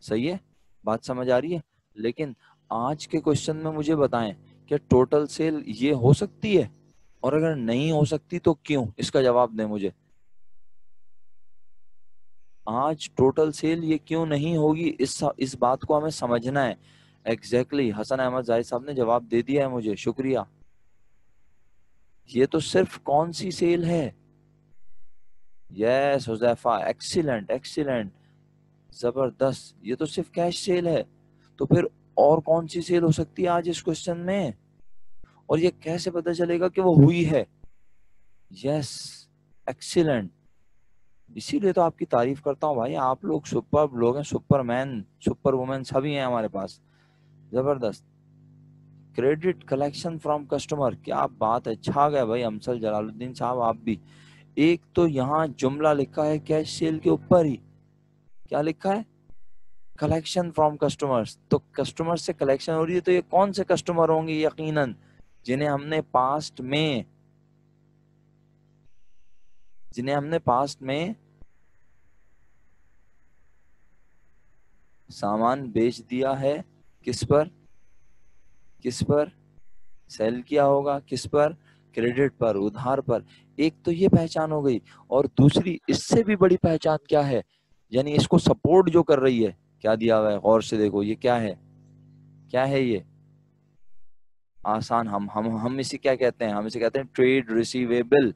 सही है, बात समझ आ रही है? लेकिन आज के क्वेश्चन में मुझे बताएं कि टोटल सेल ये हो सकती है, और अगर नहीं हो सकती तो क्यों, इसका जवाब दें मुझे। आज टोटल सेल ये क्यों नहीं होगी, इस बात को हमें समझना है। एग्जैक्टली हसन अहमद जाहिद साहब ने जवाब दे दिया है मुझे, शुक्रिया। ये तो सिर्फ कौन सी सेल है? यस हुजैफा, एक्सीलेंट एक्सीलेंट, जबरदस्त, ये तो सिर्फ कैश सेल है। तो फिर और कौन सी सेल हो सकती है आज इस क्वेश्चन में, और ये कैसे पता चलेगा कि वो हुई है? यस एक्सीलेंट, इसीलिए तो आपकी तारीफ करता हूँ भाई, आप लोग सुपर लोग हैं, सुपरमैन सुपर वुमेन सभी हैं हमारे पास, जबरदस्त। क्रेडिट कलेक्शन फ्रॉम कस्टमर, क्या बात है, छा गए भाई अमसल जलालुद्दीन साहब आप भी। एक तो यहाँ जुमला लिखा है कैश सेल के ऊपर ही, क्या लिखा है? कलेक्शन फ्रॉम कस्टमर्स, तो कस्टमर से कलेक्शन हो रही है, तो ये कौन से कस्टमर होंगे? यकीनन जिन्हें हमने पास्ट में सामान बेच दिया है। किस पर? किस पर सेल किया होगा? किस पर? क्रेडिट पर, उधार पर। एक तो ये पहचान हो गई, और दूसरी इससे भी बड़ी पहचान क्या है, यानी इसको सपोर्ट जो कर रही है, क्या दिया हुआ है गौर से देखो, ये क्या है? क्या है ये? आसान, हम इसे क्या कहते हैं? हम इसे कहते हैं ट्रेड रिसीवेबल।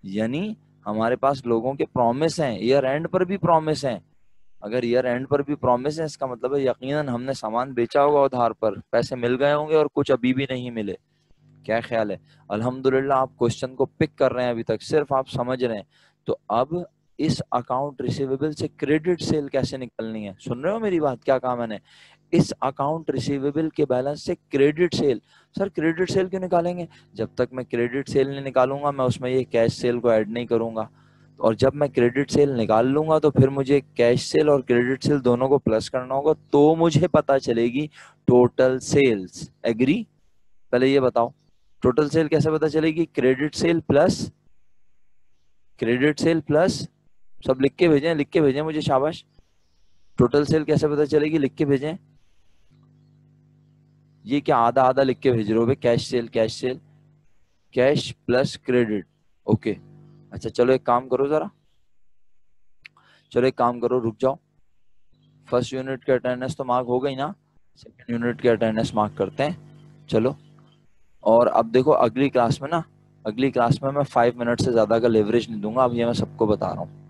यानी हमारे पास लोगों के प्रॉमिस हैं, ईयर एंड पर भी प्रॉमिस हैं। अगर ईयर एंड पर भी प्रॉमिस है, इसका मतलब है यकीनन हमने सामान बेचा होगा उधार पर, पैसे मिल गए होंगे और कुछ अभी भी नहीं मिले। क्या ख्याल है? अल्हम्दुलिल्लाह आप क्वेश्चन को पिक कर रहे हैं, अभी तक सिर्फ आप समझ रहे हैं। तो अब इस अकाउंट रिसीवेबल से क्रेडिट सेल कैसे निकलनी है? सुन रहे हो मेरी बात, क्या कहा मैंने? इस अकाउंट रिसीवेबल के बैलेंस से credit sale. Sir credit sale क्यों निकालेंगे? जब तक मैं क्रेडिट सेल नहीं निकालूंगा मैं उसमें ये कैश सेल को ऐड नहीं करूंगा, और जब मैं क्रेडिट सेल निकाल लूंगा तो फिर मुझे कैश सेल और क्रेडिट सेल दोनों को प्लस करना होगा, तो मुझे पता चलेगी टोटल सेल्स। एग्री? पहले ये बताओ टोटल सेल कैसे पता चलेगी? Credit sale plus, credit sale plus, सब लिख के भेजें, लिख के भेजें मुझे, शाबाश। टोटल सेल कैसे पता चलेगी? लिख के भेजें। ये क्या आधा आधा लिख के भेज रहे हो? Cash cell, cash cell, cash plus credit, okay. अच्छा चलो एक काम करो जरा, चलो एक काम करो, रुक जाओ। फर्स्ट यूनिट की अटेंडेंस तो मार्क हो गई ना, सेकंड यूनिट की अटेंडेंस मार्क करते हैं, चलो। और अब देखो अगली क्लास में ना, अगली क्लास में मैं 5 मिनट से ज़्यादा का लेवरेज नहीं दूंगा, अब ये मैं सबको बता रहा हूँ।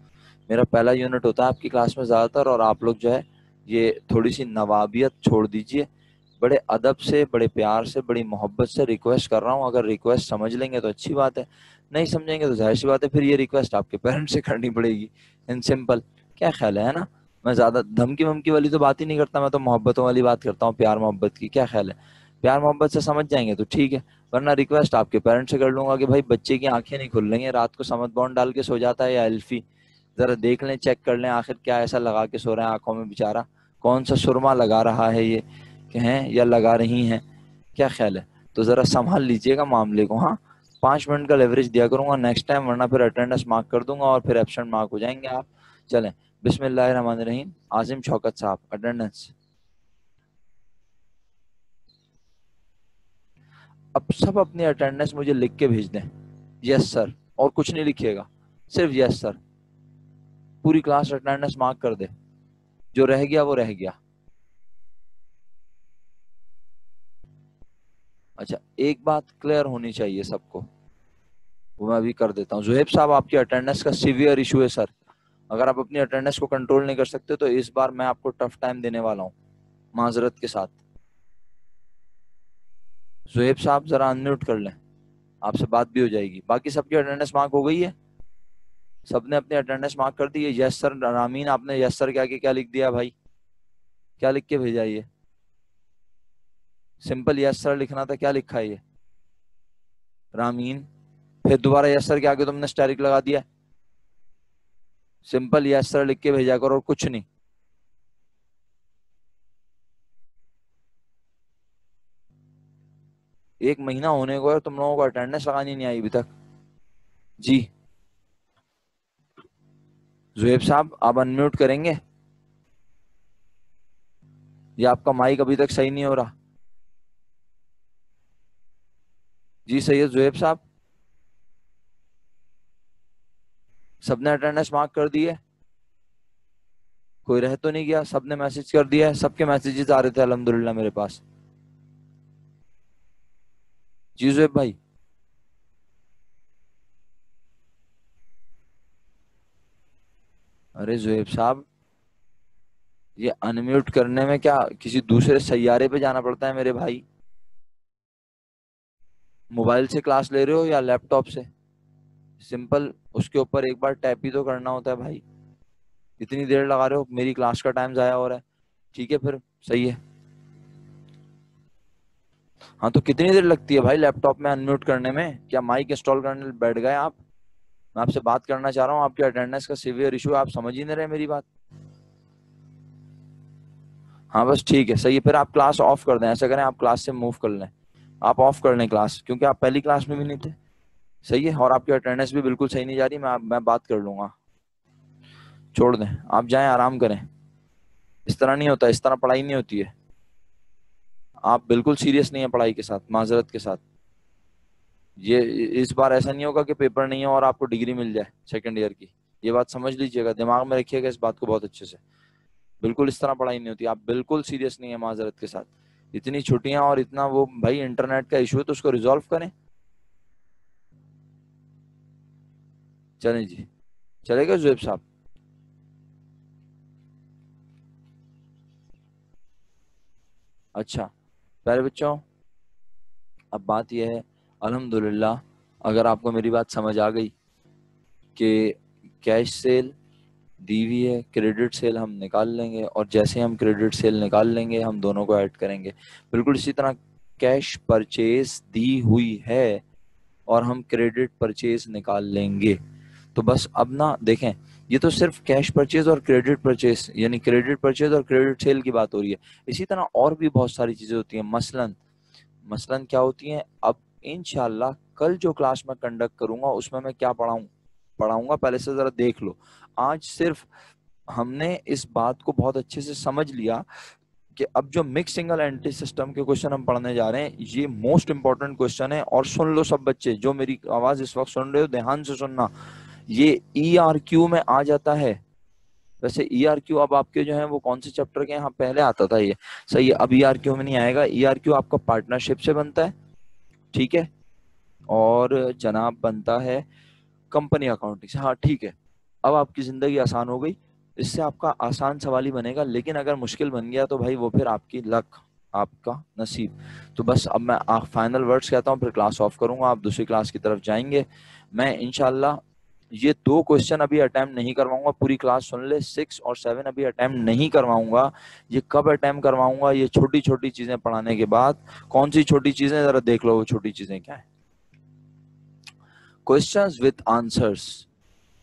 मेरा पहला यूनिट होता है आपकी क्लास में ज़्यादातर, और आप लोग जो है ये थोड़ी सी नवाबियत छोड़ दीजिए, बड़े अदब से, बड़े प्यार से, बड़ी मोहब्बत से रिक्वेस्ट कर रहा हूँ। अगर रिक्वेस्ट समझ लेंगे तो अच्छी बात है, नहीं समझेंगे तो जाहिर सी बात है फिर ये रिक्वेस्ट आपके पेरेंट्स से करनी पड़ेगी, इन सिंपल। क्या ख्याल है ना? मैं ज़्यादा धमकी वमकी वाली तो बात ही नहीं करता, मैं तो मोहब्बतों वाली बात करता हूँ, प्यार मोहब्बत की। क्या ख्याल है? प्यार मोहब्बत से समझ जाएंगे तो ठीक है, वरना रिक्वेस्ट आपके पेरेंट्स से कर लूंगा कि भाई बच्चे की आंखें नहीं खुल रही हैं, रात को समझ बॉन्ड डाल के सो जाता है या एल्फी, जरा देख लें, चेक कर लें आखिर क्या ऐसा लगा के सो रहे हैं आंखों में बेचारा, कौन सा सुरमा लगा रहा है ये, कि हैं या लगा रही हैं, क्या ख्याल है। तो जरा संभाल लीजिएगा मामले को। हाँ, 5 मिनट का लेवरेज दिया करूंगा नेक्स्ट टाइम, वरना फिर अटेंडेंस मार्क कर दूंगा और फिर एब्सेंट मार्क हो जाएंगे आप। चलें, बिस्मिल्लाहिर्रहमानिर्रहीम। आजिम शौकत साहब, अटेंडेंस। अब सब अपनी अटेंडेंस मुझे लिख के भेज दें, यस सर, और कुछ नहीं लिखिएगा, सिर्फ यस सर। पूरी क्लास अटेंडेंस मार्क कर दे, जो रह गया वो रह गया। अच्छा, एक बात क्लियर होनी चाहिए सबको, वो मैं अभी कर देता हूँ। जुहेब साहब, आपकी अटेंडेंस का सीवियर इशू है सर, अगर आप अपनी अटेंडेंस को कंट्रोल नहीं कर सकते तो इस बार मैं आपको टफ टाइम देने वाला हूँ, माजरत के साथ। जुहेब साहब जरा अनम्यूट कर लें, आपसे बात भी हो जाएगी। बाकी सबकी अटेंडेंस मार्क हो गई है, सबने अपनी अटेंडेंस मार्क कर दी है। यस सर, रामीन आपने यस सर क्या क्या लिख दिया भाई, क्या लिख के भेजा ये? सिंपल यस सर लिखना था, क्या लिखा है ये रामीन? फिर दोबारा यस सर के आगे तुमने स्टैरिक लगा दिया। सिंपल यस सर लिख के भेजा करो और कुछ नहीं। एक महीना होने को है, तुम लोगों को अटेंडेंस लगानी नहीं आई अभी तक जी। जुएब साहब, आप अनम्यूट करेंगे? ये आपका माइक अभी तक सही नहीं हो रहा जी। सैयद जुएब साहब, सबने अटेंडेंस मार्क कर दी है? कोई रह तो नहीं गया? सबने मैसेज कर दिया है? सबके मैसेजेस आ रहे थे अल्हम्दुलिल्लाह मेरे पास जी। जुएब भाई, अरे जुएब साहब, ये अनम्यूट करने में क्या किसी दूसरे सैयारे पे जाना पड़ता है मेरे भाई? मोबाइल से क्लास ले रहे हो या लैपटॉप से? सिंपल उसके ऊपर एक बार टैप ही तो करना होता है भाई, इतनी देर लगा रहे हो, मेरी क्लास का टाइम जाया हो रहा है। ठीक है फिर, सही है। हाँ, तो कितनी देर लगती है भाई लैपटॉप में अनम्यूट करने में? क्या माइक इंस्टॉल करने बैठ गए आप? मैं आपसे बात करना चाह रहा हूँ, आपके अटेंडेंस का सीवियर इशू, आप समझ ही नहीं रहे मेरी बात। हाँ बस ठीक है, सही है, फिर आप क्लास ऑफ कर दें, ऐसा करें आप क्लास से मूव कर लें, आप ऑफ कर लें क्लास, क्योंकि आप पहली क्लास में भी नहीं थे। सही है, और आपकी अटेंडेंस भी बिल्कुल सही नहीं जा रही, मैं बात कर लूंगा। छोड़ दें, आप जाएं आराम करें। इस तरह नहीं होता, इस तरह पढ़ाई नहीं होती है। आप बिल्कुल सीरियस नहीं है पढ़ाई के साथ, माजरत के साथ। ये इस बार ऐसा नहीं होगा कि पेपर नहीं है और आपको डिग्री मिल जाए सेकंड ईयर की, ये बात समझ लीजिएगा, दिमाग में रखिएगा इस बात को बहुत अच्छे से। बिल्कुल इस तरह पढ़ाई नहीं होती, आप बिल्कुल सीरियस नहीं है माजरत के साथ। इतनी छुट्टियां और इतना वो, भाई इंटरनेट का इशू है तो उसको रिजॉल्व करें। चलें जी, चलेगा जुएब साहब? अच्छा, प्यारे बच्चों, अब बात यह है, अल्हम्दुलिल्लाह, अगर आपको मेरी बात समझ आ गई कि कैश सेल दी हुई है, क्रेडिट सेल हम निकाल लेंगे, और जैसे हम क्रेडिट सेल निकाल लेंगे हम दोनों को ऐड करेंगे। बिल्कुल इसी तरह कैश परचेज दी हुई है और हम क्रेडिट परचेज निकाल लेंगे। तो बस अब ना देखें, ये तो सिर्फ कैश परचेज और क्रेडिट परचेज, यानी क्रेडिट परचेज और क्रेडिट सेल की बात हो रही है। इसी तरह और भी बहुत सारी चीजें होती हैं, मसलन मसलन क्या होती हैं। अब इंशाल्लाह कल जो क्लास में कंडक्ट करूंगा उसमें मैं क्या पढ़ाऊंगा पहले से जरा देख लो। आज सिर्फ हमने इस बात को बहुत अच्छे से समझ लिया कि अब जो मिक्स सिंगल एंट्री सिस्टम के क्वेश्चन हम पढ़ने जा रहे हैं, ये मोस्ट इंपॉर्टेंट क्वेश्चन है। और सुन लो सब बच्चे, जो मेरी आवाज इस वक्त सुन रहे हो ध्यान से सुनना, ये ERQ में आ जाता है। वैसे ERQ अब आपके जो है वो कौन से चैप्टर के यहाँ पहले आता था ये, सही है, अब ERQ में नहीं आएगा। ERQ आपका पार्टनरशिप से बनता है, ठीक है, और जनाब बनता है कंपनी अकाउंटिंग से। हाँ ठीक है, अब आपकी जिंदगी आसान हो गई, इससे आपका आसान सवाल ही बनेगा, लेकिन अगर मुश्किल बन गया तो भाई वो फिर आपकी लक, आपका नसीब। तो बस अब मैं फाइनल वर्ड्स कहता हूँ, फिर क्लास ऑफ करूंगा, आप दूसरी क्लास की तरफ जाएंगे। मैं इंशाल्लाह ये 2 क्वेश्चन अभी अटेम्प्ट नहीं करवाऊंगा, पूरी क्लास सुन ले। 6 और 7 अभी अटेम्प्ट नहीं करवाऊंगा। ये कब अटेम्प्ट करवाऊंगा? ये छोटी छोटी चीजें पढ़ाने के बाद। कौन सी छोटी चीजें, जरा देख लो वो छोटी चीजें क्या है। Questions with answers,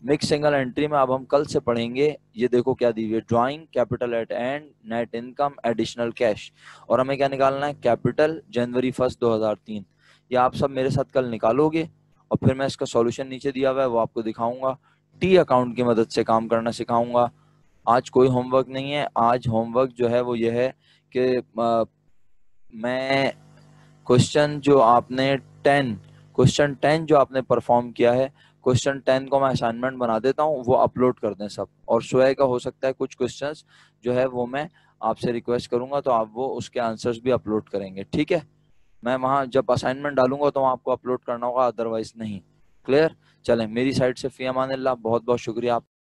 mix single entry में अब हम कल से पढ़ेंगे। ये देखो क्या दी हुई है, drawing capital at and, net income, additional cash. और हमें क्या निकालना है? कैपिटल जनवरी 1 2003। ये आप सब मेरे साथ कल निकालोगे और फिर मैं इसका सॉल्यूशन नीचे दिया हुआ है वो आपको दिखाऊंगा। टी अकाउंट की मदद से काम करना सिखाऊंगा। आज कोई होमवर्क नहीं है। आज होमवर्क जो है वो ये है कि मैं क्वेश्चन जो आपने 10 जो आपने परफॉर्म किया है, क्वेश्चन 10 को मैं असाइनमेंट बना देता हूँ, वो अपलोड कर दें सब। और स्वयं का हो सकता है कुछ क्वेश्चंस जो है वो मैं आपसे रिक्वेस्ट करूंगा तो आप वो उसके आंसर्स भी अपलोड करेंगे, ठीक है। मैं वहां जब असाइनमेंट डालूंगा तो वहाँ आपको अपलोड करना होगा, अदरवाइज नहीं। क्लियर? चलें, मेरी साइड से फी अमानिल्लाह, बहुत बहुत शुक्रिया।